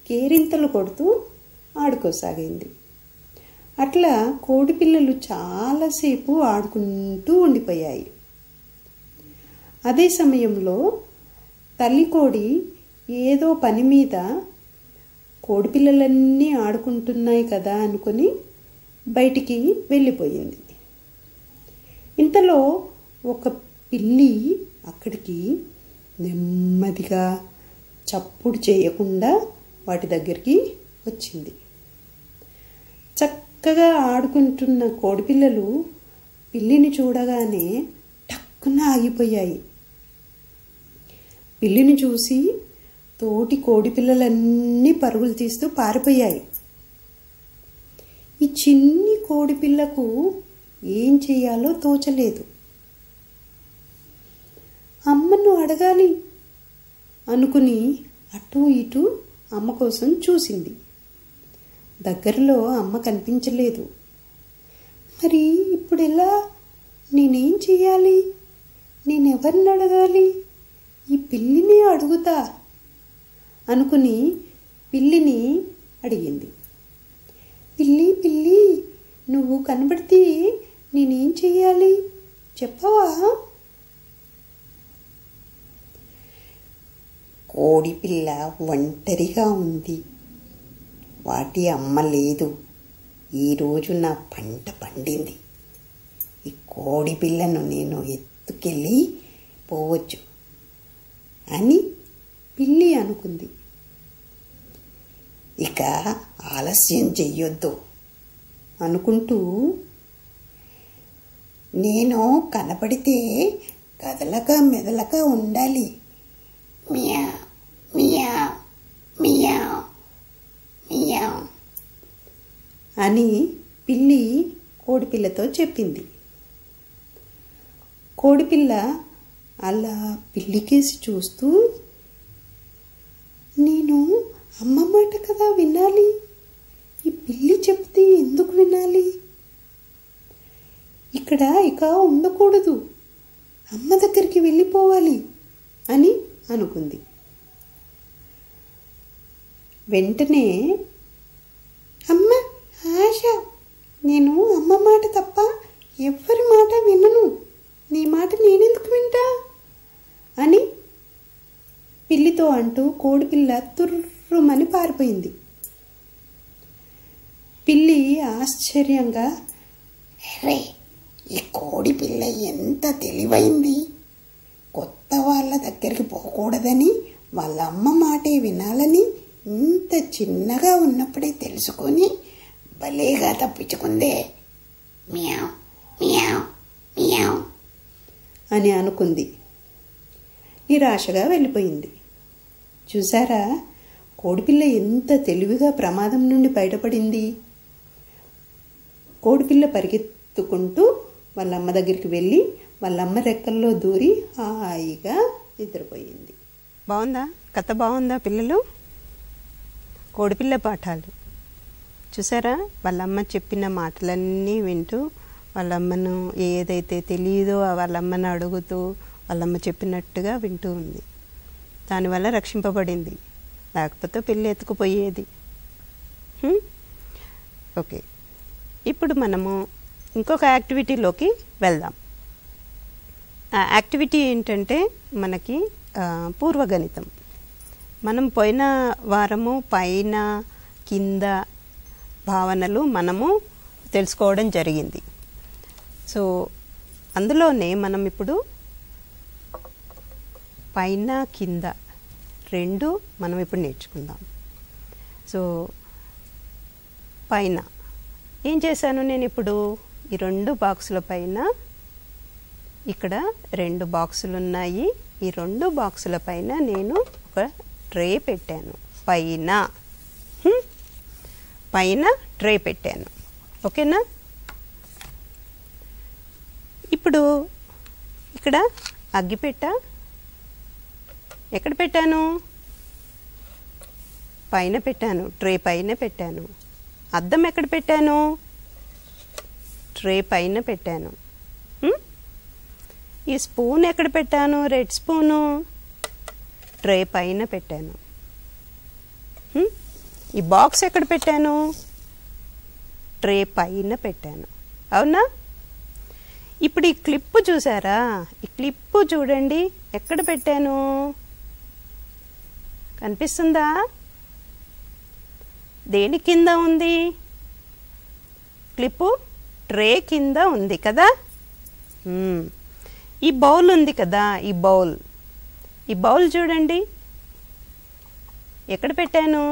కేరింతలు కొడుతూ ఆడుకోసాగింది. అట్లా కోడిపిల్లలు చాలాసేపు ఆడుకుంటూ ఉండిపోయాయి. అదే సమయంలో తల్లి కోడి ఏదో పని మీద కోడిపిల్లలన్నీ ఆడుకుంటున్నాయి కదా అనుకొని బయటికి వెళ్ళిపోయింది. ఇంతలో ఒక పిల్లి అక్కడికి నెమ్మదిగా చప్పుడు చేయకుండా వాటి దగ్గరికి వచ్చింది. చక్కగా ఆడుకుంటున్న కోడిపిల్లలు పిల్లిని చూడగానే టక్కున ఆగిపోయాయి. పిల్లిని చూసి తోటి కోడిపిల్లలన్నీ పరుగులు తీస్తూ పారిపోయాయి. ఈ చిన్ని కోడిపిల్లకు ఏం చేయాలో తోచలేదు. అమ్మను అడగాలి అనుకుని అటు ఇటు అమ్మ కోసం చూసింది. దగ్గరలో అమ్మ కనిపించలేదు. మరి ఇప్పుడు ఎలా? నేనేం చెయ్యాలి? నేనెవరిని అడగాలి? ఈ పిల్లిని అడుగుతా అనుకుని పిల్లిని అడిగింది. పిల్లి పిల్లి, నువ్వు కనబడితే నేనేం చెయ్యాలి చెప్పవా? కోడిపిల్ల ఒంటరిగా ఉంది, వాటి అమ్మ లేదు, ఈరోజు నా పంట పండింది, ఈ కోడిపిల్లను నేను ఎత్తుకెళ్ళి పోవచ్చు అని పిల్లి అనుకుంది. ఇక ఆలస్యం చెయ్యొద్దు అనుకుంటూ, నేను కనపడితే కదలక మెదలక ఉండాలి, మియా మియా మియా మియా అని పిల్లి కోడిపిల్లతో చెప్పింది. కోడిపిల్ల అలా పిల్లికేసి చూస్తూ, నేను అమ్మ మాట కదా వినాలి, ఈ పిల్లి చెప్తే ఎందుకు వినాలి? ఇక్కడ ఇక ఉండకూడదు, అమ్మ దగ్గరికి వెళ్ళిపోవాలి అని అనుకుంది. వెంటనే, అమ్మ ఆశ, నేను అమ్మ మాట తప్ప ఎవ్వరి మాట వినను, నీ మాట నేనెందుకు వింటా అని పిల్లితో అంటూ కోడిపిల్ల తుర్రుమని పారిపోయింది. పిల్లి ఆశ్చర్యంగా, అరే ఈ కోడి పిల్ల ఎంత తెలివైంది, కొత్త వాళ్ళ దగ్గరికి పోకూడదని వాళ్ళ అమ్మ మాటే వినాలని ఇంత చిన్నగా ఉన్నప్పుడే తెలుసుకొని భలేగా తప్పించుకుందే, మియావ్ మియావ్ మియావ్ అని అనుకుంది. నిరాశగా వెళ్ళిపోయింది. చూసారా, కోడిపిల్ల ఎంత తెలివిగా ప్రమాదం నుండి బయటపడింది. కోడిపిల్ల పరిగెత్తుకుంటూ వాళ్ళ అమ్మ దగ్గరికి వెళ్ళి వాళ్ళ అమ్మ రెక్కల్లో దూరి హాయిగా నిద్రపోయింది. బాగుందా కథ? బాగుందా పిల్లలు? కోడిపిల్ల పాఠాలు చూసారా? వాళ్ళమ్మ చెప్పిన మాటలన్నీ వింటూ వాళ్ళమ్మను ఏదైతే తెలియదో వాళ్ళమ్మను అడుగుతూ వాళ్ళమ్మ చెప్పినట్టుగా వింటూ ఉంది. దానివల్ల రక్షింపబడింది, లేకపోతే పిల్ల ఎత్తుకుపోయేది. ఓకే, ఇప్పుడు మనము ఇంకొక యాక్టివిటీలోకి వెళ్దాం. ఆ యాక్టివిటీ ఏంటంటే మనకి పూర్వగణితం. మనం పోయిన వారము పైన కింద భావనలు మనము తెలుసుకోవడం జరిగింది. సో అందులోనే మనం ఇప్పుడు పైన కింద రెండు మనం ఇప్పుడు నేర్చుకుందాం. సో పైన ఏం చేశాను నేను ఇప్పుడు? ఈ రెండు బాక్సుల పైన ఇక్కడ రెండు బాక్సులు ఉన్నాయి. ఈ రెండు బాక్సుల పైన నేను ఒక ట్రే పెట్టాను. పైన ట్రే పెట్టాను. ఓకేనా? ఇప్పుడు ఇక్కడ అగ్గిపెట్ట ఎక్కడ పెట్టాను? పైన పెట్టాను, ట్రే పైన పెట్టాను. అద్దం ఎక్కడ పెట్టాను? ట్రే పైన పెట్టాను. ఈ స్పూన్ ఎక్కడ పెట్టాను? రెడ్ స్పూను ట్రే పైన పెట్టాను. ఈ బాక్స్ ఎక్కడ పెట్టాను? ట్రే పైన పెట్టాను. అవునా? ఇప్పుడు ఈ క్లిప్ చూసారా? ఈ క్లిప్ చూడండి ఎక్కడ పెట్టాను? కనిపిస్తుందా? దేని కింద ఉంది? క్లిప్పు ట్రే కింద ఉంది కదా. ఈ బౌల్ ఉంది కదా, ఈ బౌల్ చూడండి ఎక్కడ పెట్టాను?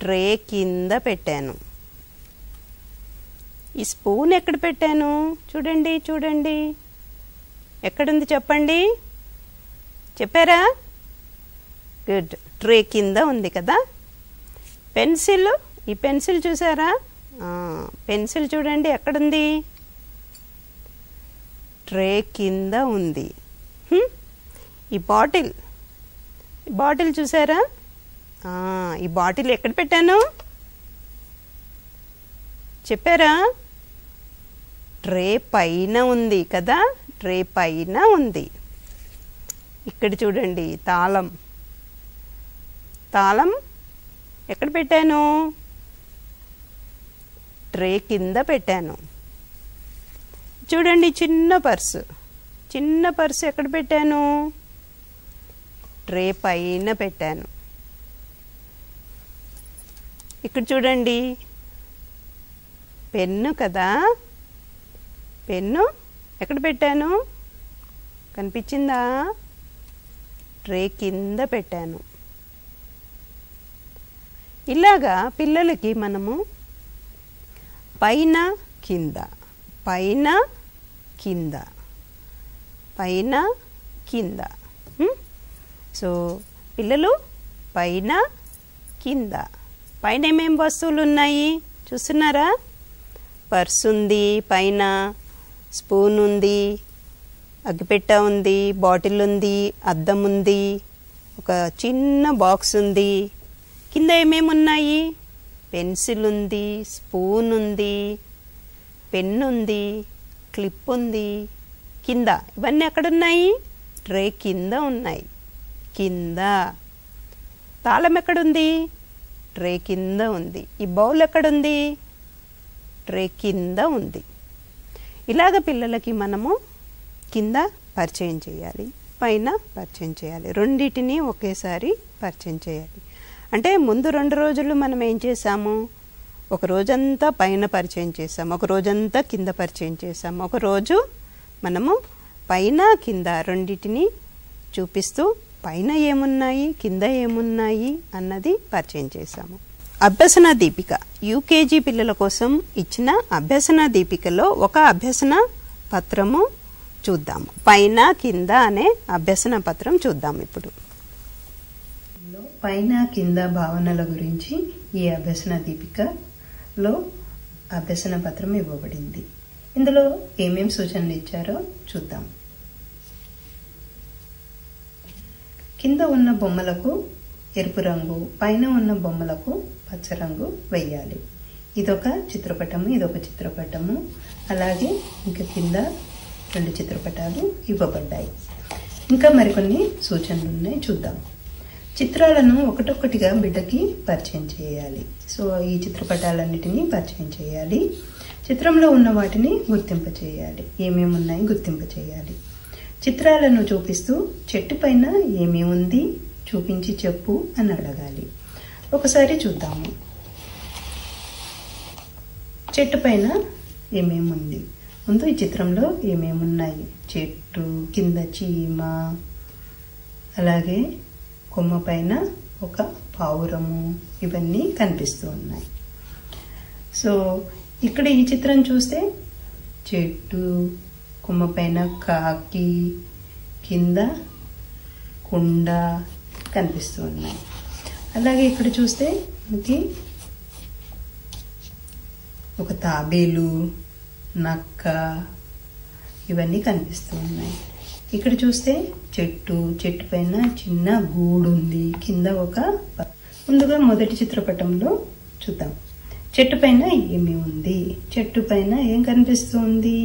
ట్రే కింద పెట్టాను. ఈ స్పూన్ ఎక్కడ పెట్టాను? చూడండి ఎక్కడుంది చెప్పండి. చెప్పారా? గుడ్, ట్రే కింద ఉంది కదా. పెన్సిల్, ఈ పెన్సిల్ చూసారా? పెన్సిల్ చూడండి ఎక్కడుంది? ట్రే కింద ఉంది. ఈ బాటిల్ చూసారా? ఈ బాటిల్ ఎక్కడ పెట్టాను? చెప్పారా? ట్రే పైన ఉంది కదా, ట్రే పైన ఉంది. ఇక్కడ చూడండి తాళం ఎక్కడ పెట్టాను? ట్రే కింద పెట్టాను. చూడండి చిన్న పర్సు ఎక్కడ పెట్టాను? ట్రే పైన పెట్టాను. ఇక్కడ చూడండి పెన్ను కదా, పెన్ను ఎక్కడ పెట్టాను? కనిపించిందా? ట్రే కింద పెట్టాను. ఇలాగా పిల్లలకి మనము పైన కింద సో పిల్లలు పైన కింద, పైన ఏమేం వస్తువులు ఉన్నాయి చూస్తున్నారా? పర్సు ఉంది పైన, స్పూన్ ఉంది, అగ్గిపెట్ట ఉంది, బాటిల్ ఉంది, అద్దం ఉంది, ఒక చిన్న బాక్స్ ఉంది. కింద ఏమేమి ఉన్నాయి? పెన్సిల్ ఉంది, స్పూన్ ఉంది, పెన్ ఉంది, క్లిప్ ఉంది. కింద ఇవన్నీ ఎక్కడున్నాయి? ట్రే కింద ఉన్నాయి. కింద తాళం ఎక్కడుంది? ట్రే కింద ఉంది. ఈ బౌల్ ఎక్కడుంది? ట్రే కింద ఉంది. ఇలాగ పిల్లలకి మనము కింద పరిచయం చేయాలి, పైన పరిచయం చేయాలి. రెండింటిని ఒకేసారి పరిచయం చేయాలి. అంటే ముందు 2 రోజులు మనం ఏం చేసాము? ఒక రోజంతా పైన పరిచయం చేసాము, ఒక రోజంతా కింద పరిచయం చేసాము. ఒక రోజు మనము పైన కింద రెండింటిని చూపిస్తూ పైన ఏమున్నాయి, కింద ఏమున్నాయి అన్నది పరిచయం చేశాము. అభ్యసన దీపిక యూకేజీ పిల్లల కోసం ఇచ్చిన అభ్యసన దీపికలో ఒక అభ్యసన పత్రము చూద్దాము. పైన కింద అనే అభ్యసన పత్రం చూద్దాం ఇప్పుడు. పైన కింద భావనల గురించి ఈ అభ్యసన దీపికలో అభ్యసన పత్రం ఇవ్వబడింది. ఇందులో ఏమేం సూచనలు ఇచ్చారో చూద్దాం. కింద ఉన్న బొమ్మలకు ఎరుపు రంగు, పైన ఉన్న బొమ్మలకు పచ్చ రంగు వేయాలి. ఇదొక చిత్రపటము. అలాగే ఇంకా కింద 2 చిత్రపటాలు ఇవ్వబడ్డాయి. ఇంకా మరికొన్ని సూచనలు ఉన్నాయి, చూద్దాం. చిత్రాలను ఒకటొక్కటిగా బిడ్డకి పరిచయం చేయాలి. సో ఈ చిత్రపటాలన్నిటినీ పరిచయం చేయాలి. చిత్రంలో ఉన్న వాటిని గుర్తింప చేయాలి. ఏమేమి ఉన్నాయి గుర్తింప చేయాలి. చిత్రాలను చూపిస్తూ చెట్టు పైన ఏమి ఉంది చూపించి చెప్పు అని అడగాలి. ఒకసారి చూద్దాము. చెట్టు పైన ఏమేమి ఉంది, ముందు ఈ చిత్రంలో ఏమేమి ఉన్నాయి? చెట్టు, కింద చీమ, అలాగే కొమ్మ పైన ఒక పావురము, ఇవన్నీ కనిపిస్తూ ఉన్నాయి. సో ఇక్కడ ఈ చిత్రం చూస్తే చెట్టు, కొమ్మ పైన కాకి, కింద కుండ కనిపిస్తూ ఉన్నాయి. అలాగే ఇక్కడ చూస్తే మనకి ఒక తాబేలు, నక్క, ఇవన్నీ కనిపిస్తూ ఉన్నాయి. ఇక్కడ చూస్తే చెట్టు పైన చిన్న గూడు ఉంది, కింద ఒక ముందుగా మొదటి చిత్రపటంలో చూద్దాం. చెట్టు పైన ఏమి ఉంది? చెట్టు పైన ఏం కనిపిస్తుంది?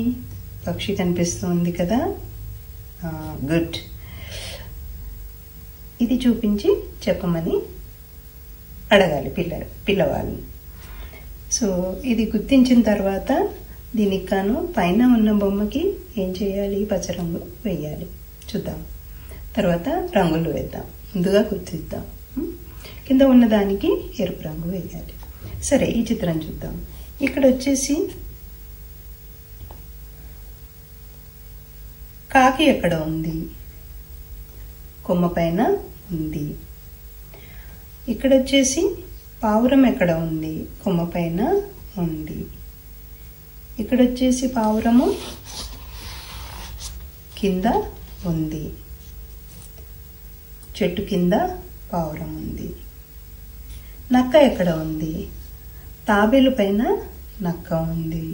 పక్షి కనిపిస్తుంది కదా. గుడ్. ఇది చూపించి చెప్పమని అడగాలి పిల్లవాళ్ళు. సో ఇది గుర్తించిన తర్వాత దీనికి కాను పైన ఉన్న బొమ్మకి ఏం చేయాలి? పచ్చ రంగు వేయాలి. చూద్దాం. తర్వాత రంగులు వేద్దాం. ముందుగా గుర్తిద్దాం. కింద ఉన్న దానికి ఎరుపు రంగు వేయాలి. సరే, ఈ చిత్రం చూద్దాం. ఇక్కడ వచ్చేసి కాకి ఎక్కడ ఉంది? కొమ్మ పైన ఉంది. ఇక్కడ వచ్చేసి పావురం ఎక్కడ ఉంది? కొమ్మ పైన ఉంది. ఇక్కడ వచ్చేసి పావురము కింద ఉంది. చెట్టు కింద పావురం ఉంది. నక్క ఎక్కడ ఉంది? తాబేలు పైన నక్క ఉంది.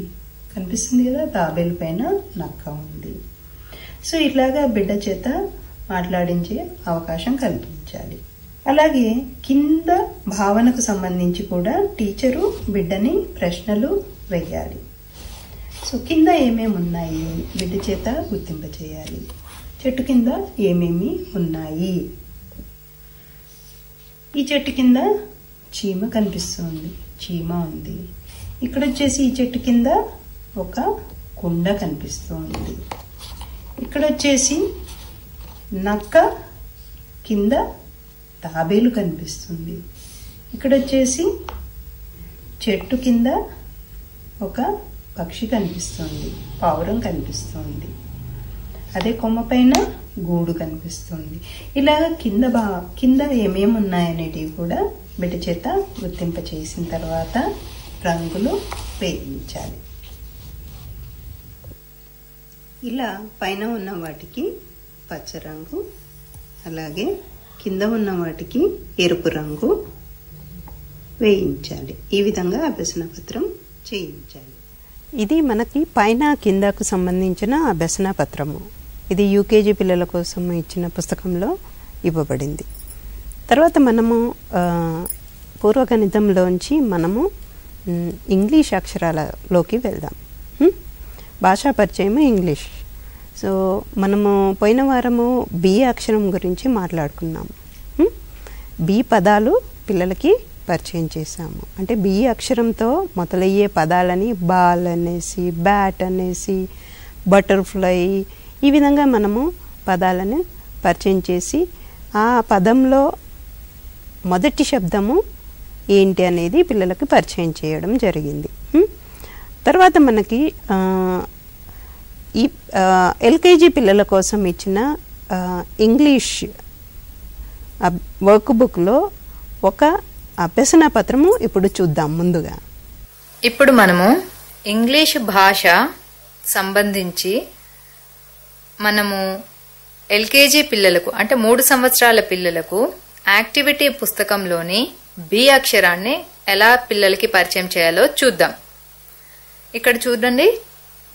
కనిపిస్తుంది కదా, తాబేలు పైన నక్క ఉంది. సో ఇట్లాగా బిడ్డ చేత మాట్లాడించే అవకాశం కల్పించాలి. అలాగే కింద భావనకు సంబంధించి కూడా టీచరు బిడ్డని ప్రశ్నలు వేయాలి. సో కింద ఏమేమి ఉన్నాయి బిడ్డ చేత గుర్తింప చేయాలి. చెట్టు కింద ఏమేమి ఉన్నాయి? ఈ చెట్టు కింద చీమ కనిపిస్తుంది, చీమ ఉంది. ఇక్కడ వచ్చేసి ఈ చెట్టు కింద ఒక కుండ కనిపిస్తుంది. ఇక్కడ వచ్చేసి నక్క కింద తాబేలు కనిపిస్తుంది. ఇక్కడ వచ్చేసి చెట్టు కింద ఒక పక్షి కనిపిస్తుంది, పావురం కనిపిస్తుంది. అదే కొమ్మ పైన గూడు కనిపిస్తుంది. ఇలా కింద ఏమేమి ఉన్నాయనేటివి కూడా బిడ్డ చేత గుర్తింప చేసిన తర్వాత రంగులు వేయించాలి. ఇలా పైన ఉన్న వాటికి పచ్చ రంగు, అలాగే కింద ఉన్న వాటికి ఎరుపు రంగు వేయించాలి. ఈ విధంగా అభ్యసన పత్రం చేయించాలి. ఇది మనకి పైన కిందకు సంబంధించిన అభ్యసన పత్రము. ఇది యూకేజీ పిల్లల కోసం ఇచ్చిన పుస్తకంలో ఇవ్వబడింది. తర్వాత మనము పూర్వగణితంలోంచి మనము ఇంగ్లీష్ అక్షరాలలోకి వెళ్దాం. భాషా పరిచయము ఇంగ్లీష్. సో మనము పోయిన వారము బి అక్షరం గురించి మాట్లాడుకున్నాము. బి పదాలు పిల్లలకి పరిచయం చేశాము. అంటే బి అక్షరంతో మొదలయ్యే పదాలని బాల్ అనేసి, బ్యాట్ అనేసి, బటర్ఫ్లై, ఈ విధంగా మనము పదాలను పరిచయం చేసి ఆ పదంలో మొదటి శబ్దము ఏంటి అనేది పిల్లలకి పరిచయం చేయడం జరిగింది. తర్వాత మనకి ఈ ఎల్కేజీ పిల్లల కోసం ఇచ్చిన ఇంగ్లీష్ వర్క్ బుక్లో ఒక అభ్యసన పత్రము ఇప్పుడు చూద్దాం. ముందుగా ఇప్పుడు మనము ఇంగ్లీష్ భాష సంబంధించి మనము ఎల్కేజీ పిల్లలకు అంటే 3 సంవత్సరాల పిల్లలకు యాక్టివిటీ పుస్తకంలోని బి అక్షరాన్ని ఎలా పిల్లలకి పరిచయం చేయాలో చూద్దాం. ఇక్కడ చూడండి,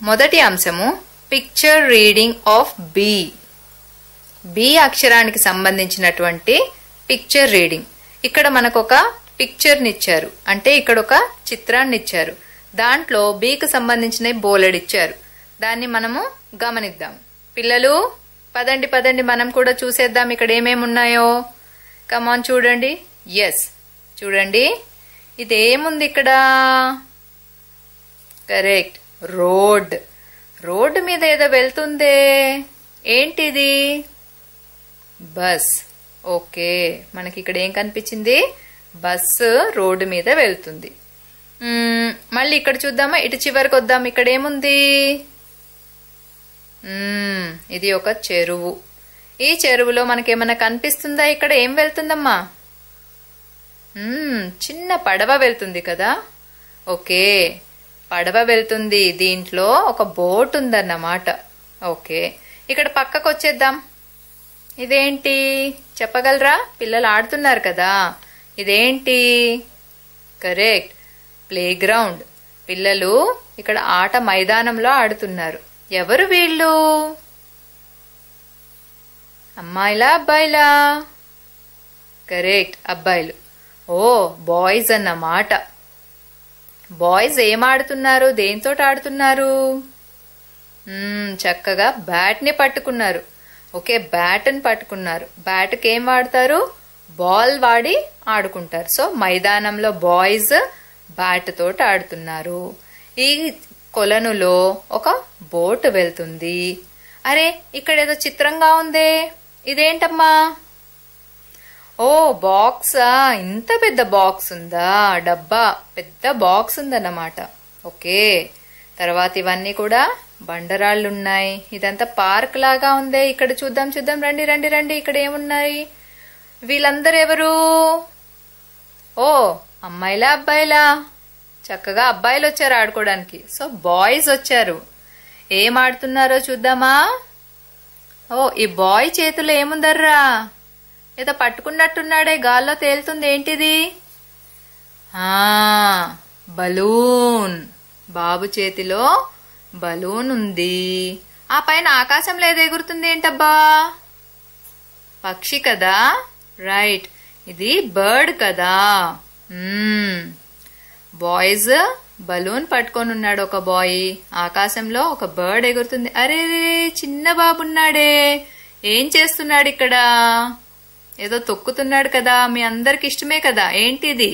మొదటి అంశము picture reading of B. B అక్షరానికి సంబంధించినటువంటి పిక్చర్ రీడింగ్. ఇక్కడ మనకు ఒక పిక్చర్ని ఇచ్చారు, అంటే ఇక్కడ ఒక చిత్రాన్ని ఇచ్చారు. దాంట్లో బికి సంబంధించిన బోలెడ్ ఇచ్చారు. దాన్ని మనము గమనిద్దాం. పిల్లలు పదండి పదండి, మనం కూడా చూసేద్దాం ఇక్కడ ఏమేమి ఉన్నాయో. కమాన్ చూడండి. ఎస్, చూడండి ఇదేముంది ఇక్కడ? Correct, road. రోడ్డు మీద ఏదో వెళ్తుందే, ఏంటిది? బస్. ఓకే, మనకి ఇక్కడ ఏం కనిపించింది? బస్సు రోడ్డు మీద వెళ్తుంది. మళ్ళీ ఇక్కడ చూద్దామా, ఇటు చివరికి వద్దాం. ఇక్కడ ఏముంది? ఇది ఒక చెరువు. ఈ చెరువులో మనకేమన్నా కనిపిస్తుందా? ఇక్కడ ఏం వెళ్తుందమ్మా? చిన్న పడవ వెళ్తుంది కదా. ఓకే, పడవ వెళ్తుంది. దీంట్లో ఒక బోట్ ఉందన్నమాట. ఓకే, ఇక్కడ పక్కకు వచ్చేద్దాం. ఇదేంటి చెప్పగలరా? పిల్లలు ఆడుతున్నారు కదా, ఇదేంటి? Correct, play ground. పిల్లలు ఇక్కడ ఆట మైదానంలో ఆడుతున్నారు. ఎవరు వీళ్ళు? అమ్మాయిలా అబ్బాయిలా? కరెక్ట్, అబ్బాయిలు. ఓ, బాయ్స్ అన్నమాట. బాయ్స్ ఏం ఆడుతున్నారు? దేంతో ఆడుతున్నారు? చక్కగా బ్యాట్ ని పట్టుకున్నారు. ఓకే, బ్యాట్ ని పట్టుకున్నారు. బ్యాట్కి ఏం వాడతారు? బాల్ వాడి ఆడుకుంటారు. సో మైదానంలో బాయ్స్ బ్యాట్ తోటి ఆడుతున్నారు. ఈ కొలనులో ఒక బోట్ వెళ్తుంది. అరే, ఇక్కడ ఏదో చిత్రంగా ఉందే, ఇదేంటమ్మా? ఓ, బాక్సా? ఇంత పెద్ద బాక్స్ ఉందా? డబ్బా, పెద్ద బాక్స్ ఉందన్నమాట. ఓకే, తర్వాత ఇవన్నీ కూడా బండరాళ్ళున్నాయి. ఇదంతా పార్క్ లాగా ఉందే. ఇక్కడ చూద్దాం చూద్దాం, రండి రండి రండి. ఇక్కడ ఏమున్నాయి? వీళ్ళందరూ ఎవరు? ఓ, అమ్మాయిలా అబ్బాయిలా? చక్కగా అబ్బాయిలు వచ్చారు ఆడుకోవడానికి. సో బాయ్స్ వచ్చారు. ఏం ఆడుతున్నారో చూద్దామా? ఓ, ఈ బాయ్ చేతిలో ఏముందర్రా? ఏదో పట్టుకున్నట్టున్నాడే, గాల్లో తేలుతుంది. ఏంటిది? బలూన్. బాబు చేతిలో బలూన్ ఉంది. ఆ పైన ఆకాశంలో ఏదో ఎగురుతుంది. ఏంటబ్బా? పక్షి కదా. రైట్, ఇది బర్డ్ కదా. బాయ్స్ బలూన్ పట్టుకొని ఉన్నాడు ఒక బాయ్. ఆకాశంలో ఒక బర్డ్ ఎగురుతుంది. అరే, చిన్న బాబున్నాడే, ఏం చేస్తున్నాడు ఇక్కడ? ఏదో తొక్కుతున్నాడు కదా. మీ అందరికి ఇష్టమే కదా. ఏంటిది?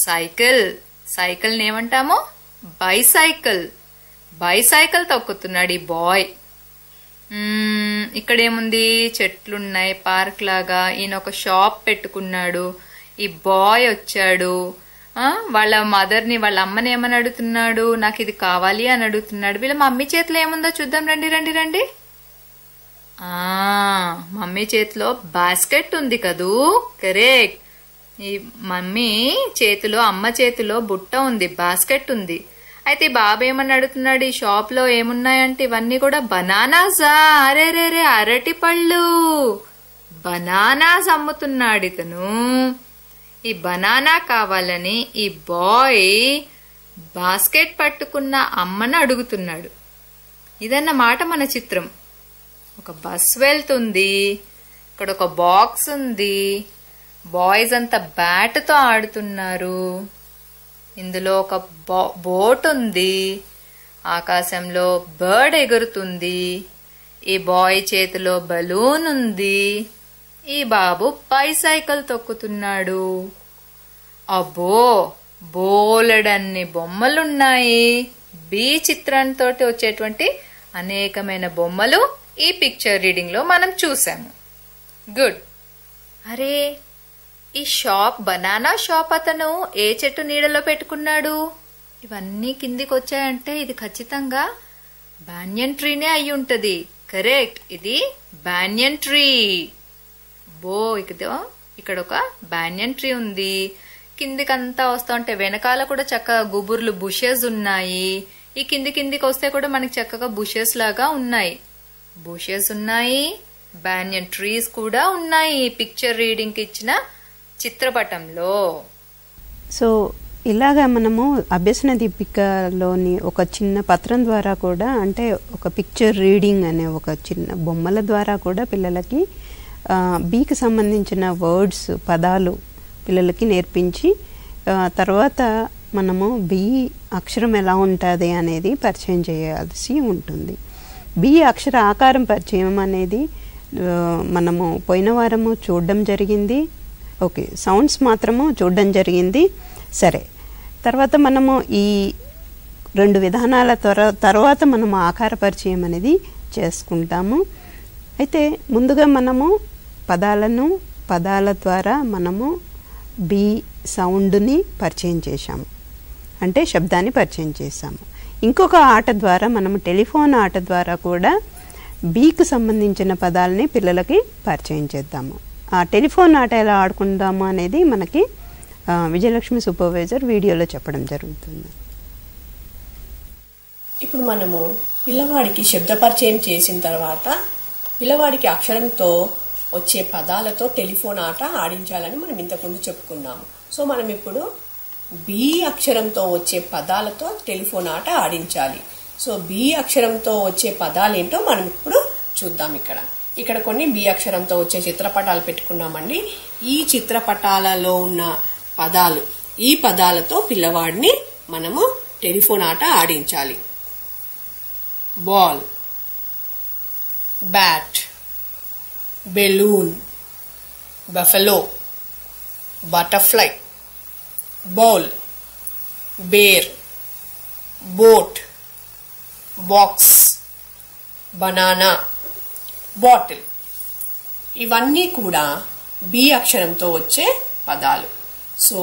సైకిల్. సైకిల్ ఏమంటాము? బైసైకిల్. బైసైకిల్ తొక్కుతున్నాడు ఈ బాయ్. ఇక్కడేముంది? చెట్లున్నాయి, పార్క్ లాగా. ఈయన ఒక షాప్ పెట్టుకున్నాడు. ఈ బాయ్ వచ్చాడు. వాళ్ళ మదర్ని, వాళ్ళ అమ్మని ఏమని అడుగుతున్నాడు? నాకు ఇది కావాలి అని అడుగుతున్నాడు. వీళ్ళ మమ్మీ చేతిలో ఏముందో చూద్దాం, రండి రండి రండి. మమ్మీ చేతిలో బాస్కెట్ ఉంది కదూ. కరెక్ట్, ఈ మమ్మీ చేతిలో, అమ్మ చేతిలో బుట్ట ఉంది, బాస్కెట్ ఉంది. అయితే బాబు ఏమని అడుగుతున్నాడు? ఈ షాప్ లో ఏమున్నాయంటే ఇవన్నీ కూడా బనానాసా? అరే రే రే, అరటి పళ్ళు. బనానాస్ అమ్ముతున్నాడు ఇతను. ఈ బనానా కావాలని ఈ బాయ్ బాస్కెట్ పట్టుకున్న అమ్మను అడుగుతున్నాడు. ఇదన్నమాట మన చిత్రం. ఒక బస్ వెళ్తుంది, ఇక్కడ ఒక బాక్స్ ఉంది, బాయ్స్ అంతా బ్యాట్తో ఆడుతున్నారు, ఇందులో ఒక బోట్ ఉంది, ఆకాశంలో బర్డ్ ఎగురుతుంది, ఈ బాయ్ చేతిలో బలూన్ ఉంది, ఈ బాబు బైసైకిల్ తొక్కుతున్నాడు. అబ్బో, బోలెడన్ని బొమ్మలున్నాయి. బి చిత్రంతో వచ్చేటువంటి అనేకమైన బొమ్మలు ఈ పిక్చర్ రీడింగ్ లో మనం చూసాము. గుడ్. అరే, ఈ బనానా షాప్ అతను ఏ చెట్టు నీడలో పెట్టుకున్నాడు? ఇవన్నీ కిందికి వచ్చాయంటే ఇది ఖచ్చితంగా బానియన్ ట్రీనే అయి ఉంటది. కరెక్ట్, ఇది బానియన్ ట్రీ. ఇక్కడ ఒక బానియన్ ట్రీ ఉంది. కిందికంతా వస్తా ఉంటే వెనకాల కూడా చక్కగా గుబుర్లు బుషెస్ ఉన్నాయి. ఈ కిందికి వస్తే కూడా మనకి చక్కగా బుషెస్ లాగా ఉన్నాయి. బుషెస్ ఉన్నాయి, బానియన్ ట్రీస్ కూడా ఉన్నాయి పిక్చర్ రీడింగ్ కి ఇచ్చిన చిత్రపటంలో. సో ఇలాగా మనము అభ్యసన దీపికలోని ఒక చిన్న పత్రం ద్వారా కూడా, అంటే ఒక పిక్చర్ రీడింగ్ అనే ఒక చిన్న బొమ్మల ద్వారా కూడా పిల్లలకి బీకి సంబంధించిన వర్డ్స్, పదాలు పిల్లలకి నేర్పించి తర్వాత మనము బి అక్షరం ఎలా ఉంటుంది అనేది పరిచయం చేయాల్సి ఉంటుంది. బి అక్షర ఆకారం పరిచయం అనేది మనము పోయిన వారము చూడడం జరిగింది. ఓకే, సౌండ్స్ మాత్రము చూడడం జరిగింది. సరే, తర్వాత మనము ఈ 2 విధానాల తర్వాత మనము ఆకార పరిచయం అనేది చేసుకుంటాము. అయితే ముందుగా మనము పదాల ద్వారా మనము బి సౌండ్ని పరిచయం చేశాము, అంటే శబ్దాన్ని పరిచయం చేశాము. ఇంకొక ఆట ద్వారా మనము టెలిఫోన్ ఆట ద్వారా కూడా బీకి సంబంధించిన పదాలని పిల్లలకి పరిచయం చేద్దాము. ఆ టెలిఫోన్ ఆట ఎలా ఆడుకుందాము అనేది మనకి విజయలక్ష్మి సూపర్వైజర్ వీడియోలో చెప్పడం జరుగుతుంది. ఇప్పుడు మనము పిల్లవాడికి శబ్ద పరిచయం చేసిన తర్వాత పిల్లవాడికి అక్షరంతో వచ్చే పదాలతో టెలిఫోన్ ఆట ఆడించాలని మనం ఇంతకుముందు చెప్పుకున్నాము. సో మనం ఇప్పుడు బి అక్షరంతో వచ్చే పదాలతో టెలిఫోన్ ఆట ఆడించాలి. సో బి అక్షరంతో వచ్చే పదాలు ఏంటో మనం ఇప్పుడు చూద్దాం. ఇక్కడ కొన్ని బి అక్షరంతో వచ్చే చిత్రపటాలు పెట్టుకున్నామండి. ఈ చిత్రపటాలలో ఉన్న పదాలు, ఈ పదాలతో పిల్లవాడిని మనము టెలిఫోన్ ఆట ఆడించాలి. Ball, bat, balloon, buffalo, butterfly, bowl, bear, boat, box, banana, bottle. ఇవన్నీ కూడా బి అక్షరంతో వచ్చే పదాలు. సో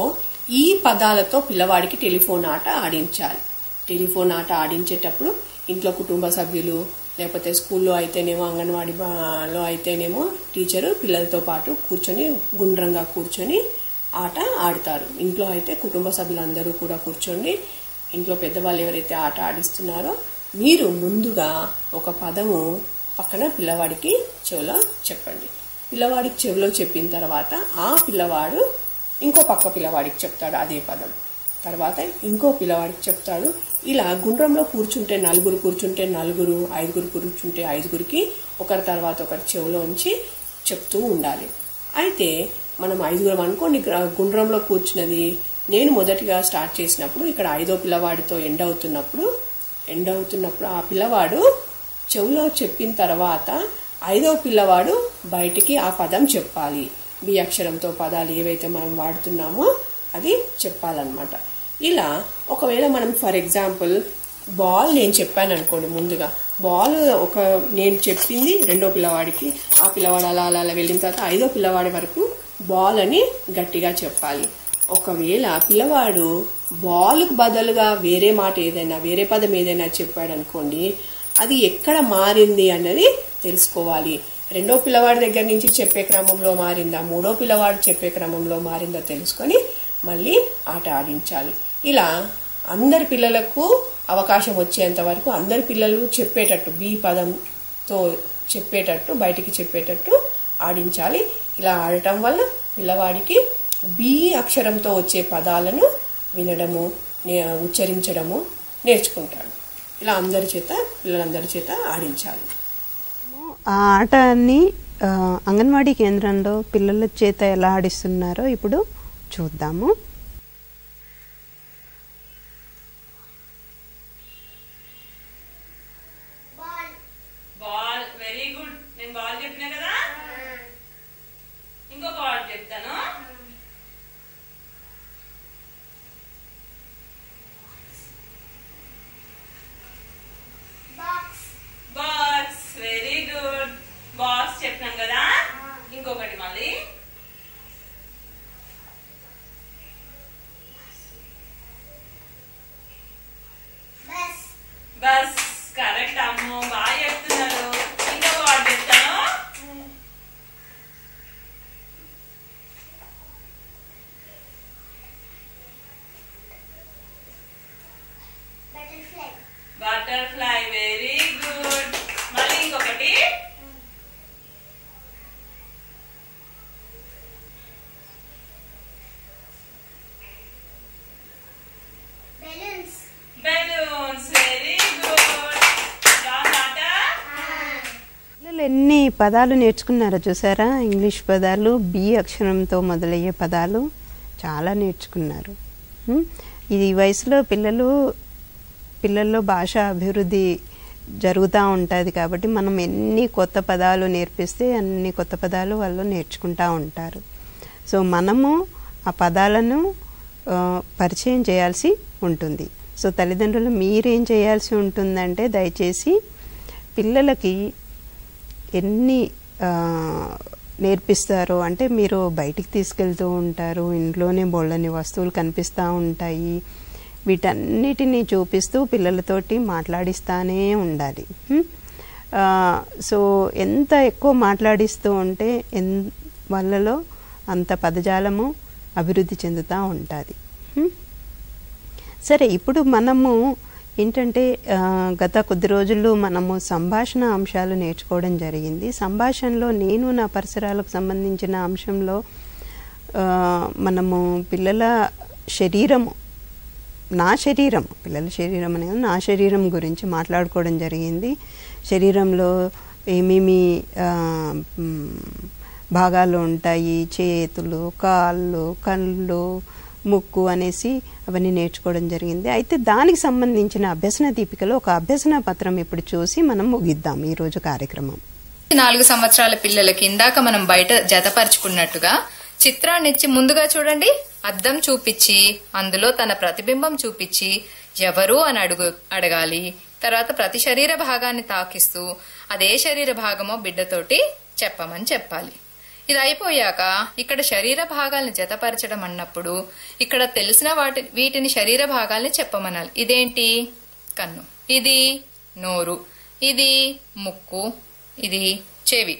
ఈ పదాలతో పిల్లవాడికి టెలిఫోన్ ఆట ఆడించాలి. టెలిఫోన్ ఆట ఆడించేటప్పుడు ఇంట్లో కుటుంబ సభ్యులు, లేకపోతే స్కూల్లో అయితేనేమో, అంగన్వాడీలో అయితేనేమో టీచరు పిల్లలతో పాటు కూర్చొని గుండ్రంగా కూర్చొని ఆట ఆడతారు. ఇంట్లో అయితే కుటుంబ సభ్యులందరూ కూడా కూర్చొని, ఇంట్లో పెద్దవాళ్ళు ఎవరైతే ఆట ఆడిస్తున్నారో మీరు ముందుగా ఒక పదము పక్కన పిల్లవాడికి చెవిలో చెప్పండి. పిల్లవాడికి చెవిలో చెప్పిన తర్వాత ఆ పిల్లవాడు ఇంకో పక్క పిల్లవాడికి చెప్తాడు అదే పదం. తర్వాత ఇంకో పిల్లవాడికి చెప్తాడు. ఇలా గుండ్రంలో కూర్చుంటే నలుగురు కూర్చుంటే నలుగురు, 5 కూర్చుంటే 5కి ఒకరి తర్వాత ఒకరి చెవిలోంచి చెప్తూ ఉండాలి. అయితే మనం 5 అనుకోండి గుండ్రంలో కూర్చున్నది. నేను మొదటిగా స్టార్ట్ చేసినప్పుడు ఇక్కడ 5వ పిల్లవాడితో ఎండ్ అవుతున్నప్పుడు ఆ పిల్లవాడు చెవిలో చెప్పిన తర్వాత 5వ పిల్లవాడు బయటికి ఆ పదం చెప్పాలి. బి అక్షరంతో పదాలు ఏవైతే మనం వాడుతున్నామో అది చెప్పాలన్నమాట. ఇలా ఒకవేళ మనం ఫర్ ఎగ్జాంపుల్ బాల్ నేను చెప్పాను అనుకోండి, ముందుగా బాల్ నేను చెప్పింది 2వ పిల్లవాడికి, ఆ పిల్లవాడు అలా అలా అలా వెళ్ళిన తర్వాత 5వ పిల్లవాడి వరకు బాల్ అని గట్టిగా చెప్పాలి. ఒకవేళ పిల్లవాడు బాల్కు బదులుగా వేరే మాట ఏదైనా, వేరే పదం ఏదైనా చెప్పాడు అనుకోండి, అది ఎక్కడ మారింది అన్నది తెలుసుకోవాలి. 2వ పిల్లవాడి దగ్గర నుంచి చెప్పే క్రమంలో మారిందా, 3వ పిల్లవాడు చెప్పే క్రమంలో మారిందా తెలుసుకొని మళ్ళీ ఆట ఆడించాలి. ఇలా అందరి పిల్లలకు అవకాశం వచ్చేంత వరకు అందరి పిల్లలు చెప్పేటట్టు, బి పదంతో చెప్పేటట్టు, బయటికి చెప్పేటట్టు ఆడించాలి. ఇలా ఆడటం వల్ల పిల్లవాడికి బి అక్షరంతో వచ్చే పదాలను వినడము, ఉచ్చరించడము నేర్చుకుంటాడు. ఇలా పిల్లలందరి చేత ఆడించాలి. ఆ ఆటని అంగన్వాడీ కేంద్రంలో పిల్లల చేత ఎలా ఆడిస్తున్నారో ఇప్పుడు చూద్దాము. Ball, very good. నేను బాల్ చెప్పినా కదా, ఇంకొక వర్డ్ చెప్తాను. Box, very good. బాక్స్ చెప్పినాం కదా, ఇంకొకటి మళ్ళీ. బస్, కరెక్ట్ అమ్ము, బాగా చెప్తున్నారు. ఇంకొక వర్డ్ చెప్తాను. Butterfly, very good. మళ్ళీ ఇంకొకటి. Balloons, very good. పిల్లలు ఎన్ని పదాలు నేర్చుకున్నారో చూసారా? ఇంగ్లీష్ పదాలు, బి అక్షరంతో మొదలయ్యే పదాలు చాలా నేర్చుకున్నారు. ఈ వయసులో పిల్లల్లో భాష అభివృద్ధి జరుగుతూ ఉంటుంది కాబట్టి మనం ఎన్ని కొత్త పదాలు నేర్పిస్తే అన్ని కొత్త పదాలు వాళ్ళు నేర్చుకుంటూ ఉంటారు. సో మనము ఆ పదాలను పరిచయం చేయాల్సి ఉంటుంది. సో తల్లిదండ్రులు మీరేం చేయాల్సి ఉంటుందంటే, దయచేసి పిల్లలకి ఎన్ని నేర్పిస్తారో, అంటే మీరు బయటికి తీసుకెళ్తూ ఉంటారు, ఇంట్లోనే బోళ్ళని వస్తువులు కనిపిస్తూ ఉంటాయి, వీటన్నిటినీ చూపిస్తూ పిల్లలతోటి మాట్లాడిస్తూనే ఉండాలి. సో ఎంత ఎక్కువ మాట్లాడిస్తూ ఉంటే వాళ్ళలో అంత పదజాలము అభివృద్ధి చెందుతూ ఉంటుంది. సరే, ఇప్పుడు మనము ఏంటంటే గత కొద్ది రోజుల్లో మనము సంభాషణ అంశాలు నేర్చుకోవడం జరిగింది. సంభాషణలో నేను నా పరిసరాలకు సంబంధించిన అంశంలో మనము పిల్లల శరీరము, పిల్లల శరీరం అనేది నా శరీరం గురించి మాట్లాడుకోవడం జరిగింది. శరీరంలో ఏమేమి భాగాలు ఉంటాయి, చేతులు, కాళ్ళు, కళ్ళు, ముక్కు అనేసి అవన్నీ నేర్చుకోవడం జరిగింది. అయితే దానికి సంబంధించిన అభ్యసన దీపికలో ఒక అభ్యసన పత్రం ఇప్పుడు చూసి మనం ముగిద్దాం ఈరోజు కార్యక్రమం. 4 సంవత్సరాల పిల్లలకి ఇందాక మనం బయట జతపరుచుకున్నట్టుగా చిత్రాన్నిచ్చి ముందుగా చూడండి, అద్దం చూపించి అందులో తన ప్రతిబింబం చూపించి ఎవరు అని అడగాలి. తర్వాత ప్రతి శరీర భాగాన్ని తాకిస్తూ అదే శరీర భాగమో బిడ్డతోటి చెప్పమని చెప్పాలి. ఇది అయిపోయాక ఇక్కడ శరీర భాగాల్ని జతపరచడం అన్నప్పుడు ఇక్కడ తెలిసిన వీటిని శరీర భాగాల్ని చెప్పమనాలి. ఇదేంటి? కన్ను, ఇది నోరు, ఇది ముక్కు, ఇది చెవి,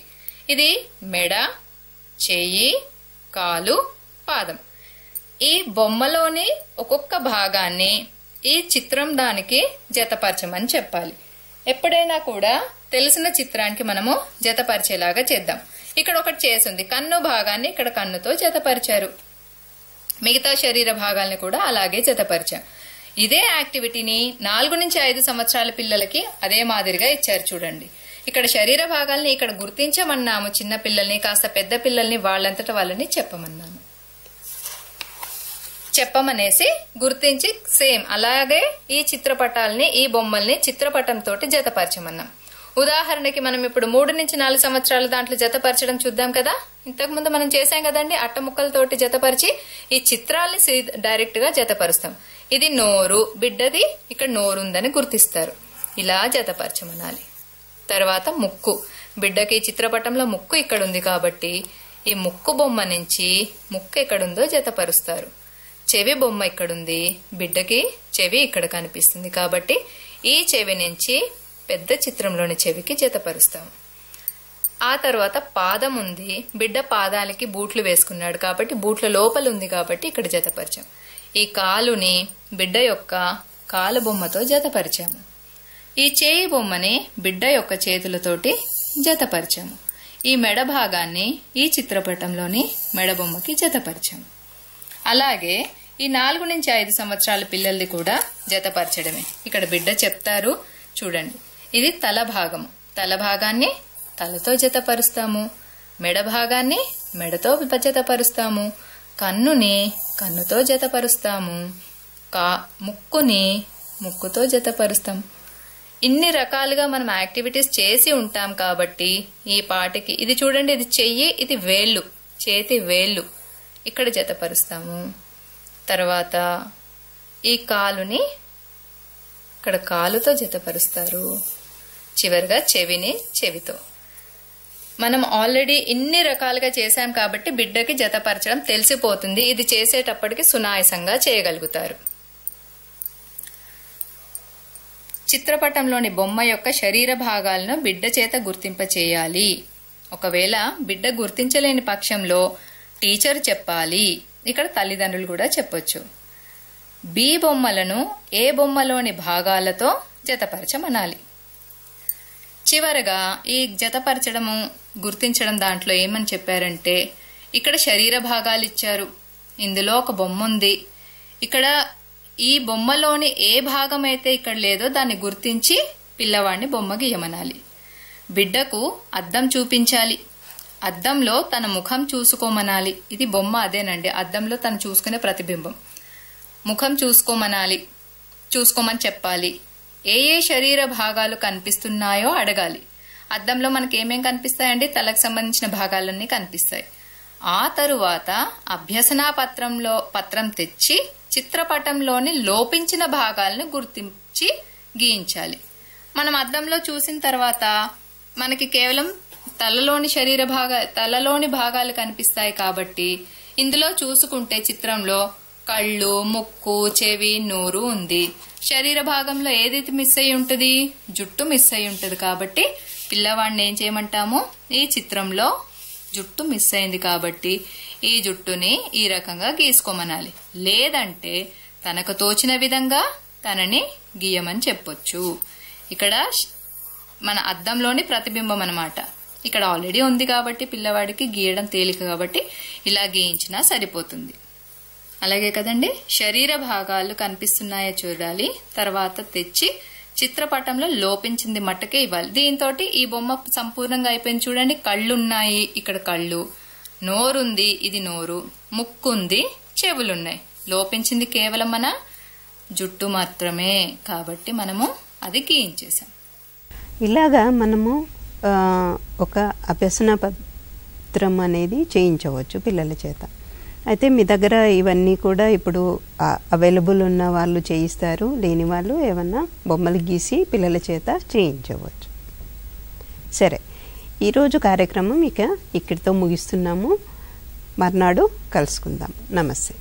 ఇది మెడ, చెయ్యి, కాలు, పాదం. ఈ బొమ్మలోని ఒక్కొక్క భాగాన్ని ఈ చిత్రం దానికి జతపరచమని చెప్పాలి. ఎప్పుడైనా కూడా తెలిసిన చిత్రానికి మనము జతపరిచేలాగా చేద్దాం. ఇక్కడ ఒకటి చేసింది, కన్ను భాగాన్ని ఇక్కడ కన్నుతో జతపరిచారు, మిగతా శరీర భాగాల్ని కూడా అలాగే జతపరిచాం. ఇదే యాక్టివిటీని 4 నుంచి 5 సంవత్సరాల పిల్లలకి అదే మాదిరిగా ఇచ్చారు. చూడండి, ఇక్కడ శరీర భాగాల్ని ఇక్కడ గుర్తించమన్నాము. చిన్న పిల్లల్ని, కాస్త పెద్ద పిల్లల్ని వాళ్ళంతటా వాళ్ళని చెప్పమన్నాము. చెప్పమనేసి గుర్తించి సేమ్ అలాగే ఈ చిత్రపటాలని, ఈ బొమ్మల్ని చిత్రపటంతో జతపరచమన్నాం. ఉదాహరణకి మనం ఇప్పుడు 3 నుంచి 4 సంవత్సరాల దాంట్లో జతపరచడం చూద్దాం కదా. ఇంతకు ముందు మనం చేసాం కదండి, అట్టముక్కలతోటి జతపరిచి ఈ చిత్రాల్ని డైరెక్ట్ గా జతపరుస్తాం. ఇది నోరు, బిడ్డది ఇక్కడ నోరుందని గుర్తిస్తారు, ఇలా జతపరచమనాలి. తర్వాత ముక్కు, బిడ్డకి చిత్రపటంలో ముక్కు ఇక్కడ ఉంది కాబట్టి ఈ ముక్కు బొమ్మ నుంచి ముక్కు ఎక్కడుందో జతపరుస్తారు. చెవి బొమ్మ ఇక్కడుంది, బిడ్డకి చెవి ఇక్కడ కనిపిస్తుంది కాబట్టి ఈ చెవి నుంచి పెద్ద చిత్రంలోని చెవికి జతపరుస్తాం. ఆ తర్వాత పాదం ఉంది, బిడ్డ పాదాలకి బూట్లు వేసుకున్నాడు కాబట్టి బూట్ల లోపల ఉంది కాబట్టి ఇక్కడ జతపరిచాం. ఈ కాలుని బిడ్డ యొక్క కాలు బొమ్మతో జతపరిచాము. ఈ చేయి బొమ్మని బిడ్డ యొక్క చేతులతోటి జతపరిచాము. ఈ మెడ భాగాన్ని ఈ చిత్రపటంలోని మెడ బొమ్మకి జతపరిచాము. అలాగే ఈ 4 నుంచి 5 సంవత్సరాల పిల్లల్ది కూడా జతపరచడమే. ఇక్కడ బిడ్డ చెప్తారు చూడండి. ఇది తల భాగము. తల భాగాన్ని తలతో జతపరుస్తాము. మెడ భాగాన్ని మెడతో జతపరుస్తాము. కన్నుని కన్నుతో జతపరుస్తాము. ముక్కుని ముక్కుతో జతపరుస్తాము. ఇన్ని రకాలుగా మనం యాక్టివిటీస్ చేసి ఉంటాం కాబట్టి ఈ పాటికి ఇది చూడండి, ఇది చెయ్యి, ఇది వేళ్ళు, చేతి వేళ్ళు ఇక్కడ జతపరుస్తాము. తర్వాత ఈ కాలుని ఇక్కడ కాలుతో జతపరుస్తారు. చివరిగా చెవిని చెవితో. మనం ఆల్రెడీ ఇన్ని రకాలుగా చేశాం కాబట్టి బిడ్డకి జతపరచడం తెలిసిపోతుంది. ఇది చేసేటప్పటికి సునాయాసంగా చేయగలుగుతారు. చిత్రపటంలోని బొమ్మ యొక్క శరీర భాగాలను బిడ్డ చేత గుర్తింపచేయాలి. ఒకవేళ బిడ్డ గుర్తించలేని పక్షంలో టీచర్ చెప్పాలి. ఇక్కడ తల్లిదండ్రులు కూడా చెప్పొచ్చు. బి బొమ్మలను ఏ బొమ్మలోని భాగాలతో జతపరచమనాలి. చివరగా ఈ జతపరచడము గుర్తించడం దాంట్లో ఏమని చెప్పారంటే, ఇక్కడ శరీర భాగాలు ఇచ్చారు, ఇందులో ఒక బొమ్మ ఉంది, ఇక్కడ ఈ బొమ్మలోని ఏ భాగం అయితే ఇక్కడ లేదో దాన్ని గుర్తించి పిల్లవాడిని బొమ్మ గీయమనాలి. బిడ్డకు అద్దం చూపించాలి. అద్దంలో తన ముఖం చూసుకోమనాలి. ఇది బొమ్మ అదేనండి, అద్దంలో తను చూసుకునే ప్రతిబింబం. ముఖం చూసుకోమని చెప్పాలి. ఏ ఏ శరీర భాగాలు కనిపిస్తున్నాయో అడగాలి. అద్దంలో మనకి ఏమేం కనిపిస్తాయండి? తలకు సంబంధించిన భాగాలన్నీ కనిపిస్తాయి. ఆ తరువాత అభ్యసనా పత్రం తెచ్చి చిత్రపటంలోని లోపించిన భాగాలను గుర్తించి గీయించాలి. మనం అద్దంలో చూసిన తర్వాత మనకి కేవలం తలలోని భాగాలు కనిపిస్తాయి కాబట్టి ఇందులో చూసుకుంటే చిత్రంలో కళ్ళు, ముక్కు, చెవి, నోరు ఉంది. శరీర భాగంలో ఏదైతే మిస్ అయి ఉంటుంది? జుట్టు మిస్ అయి ఉంటుంది. కాబట్టి పిల్లవాడిని ఏం చేయమంటాము? ఈ చిత్రంలో జుట్టు మిస్ అయింది కాబట్టి ఈ జుట్టుని ఈ రకంగా గీసుకోమనాలి. లేదంటే తనకు తోచిన విధంగా తనని గీయమని చెప్పొచ్చు. ఇక్కడ మన అద్దంలోని ప్రతిబింబం అన్నమాట. ఇక్కడ ఆల్రెడీ ఉంది కాబట్టి పిల్లవాడికి గీయడం తేలిక కాబట్టి ఇలా గీయించినా సరిపోతుంది. అలాగే కదండి, శరీర భాగాలు కనిపిస్తున్నాయో చూడాలి. తర్వాత తెచ్చి చిత్రపటంలో లోపించింది మట్టుకే ఇవ్వాలి. దీంతో ఈ బొమ్మ సంపూర్ణంగా అయిపోయింది. చూడండి, కళ్ళున్నాయి, ఇక్కడ కళ్ళు, నోరుంది, ఇది నోరు, ముక్కుంది, చెవులున్నాయి. లోపించింది కేవలం మన జుట్టు మాత్రమే కాబట్టి మనము అది గీయించేసాం. ఇలాగా మనము ఒక అభ్యసన పత్రం అనేది చేయించవచ్చు పిల్లల చేత. అయితే మీ దగ్గర ఇవన్నీ కూడా ఇప్పుడు అవైలబుల్ ఉన్న వాళ్ళు చేయిస్తారు, లేని వాళ్ళు ఏమన్నా బొమ్మలు గీసి పిల్లల చేత చేయించవచ్చు. సరే, ఈరోజు కార్యక్రమం ఇక్కడితో ముగిస్తున్నాము. మర్నాడు కలుసుకుందాం. నమస్తే.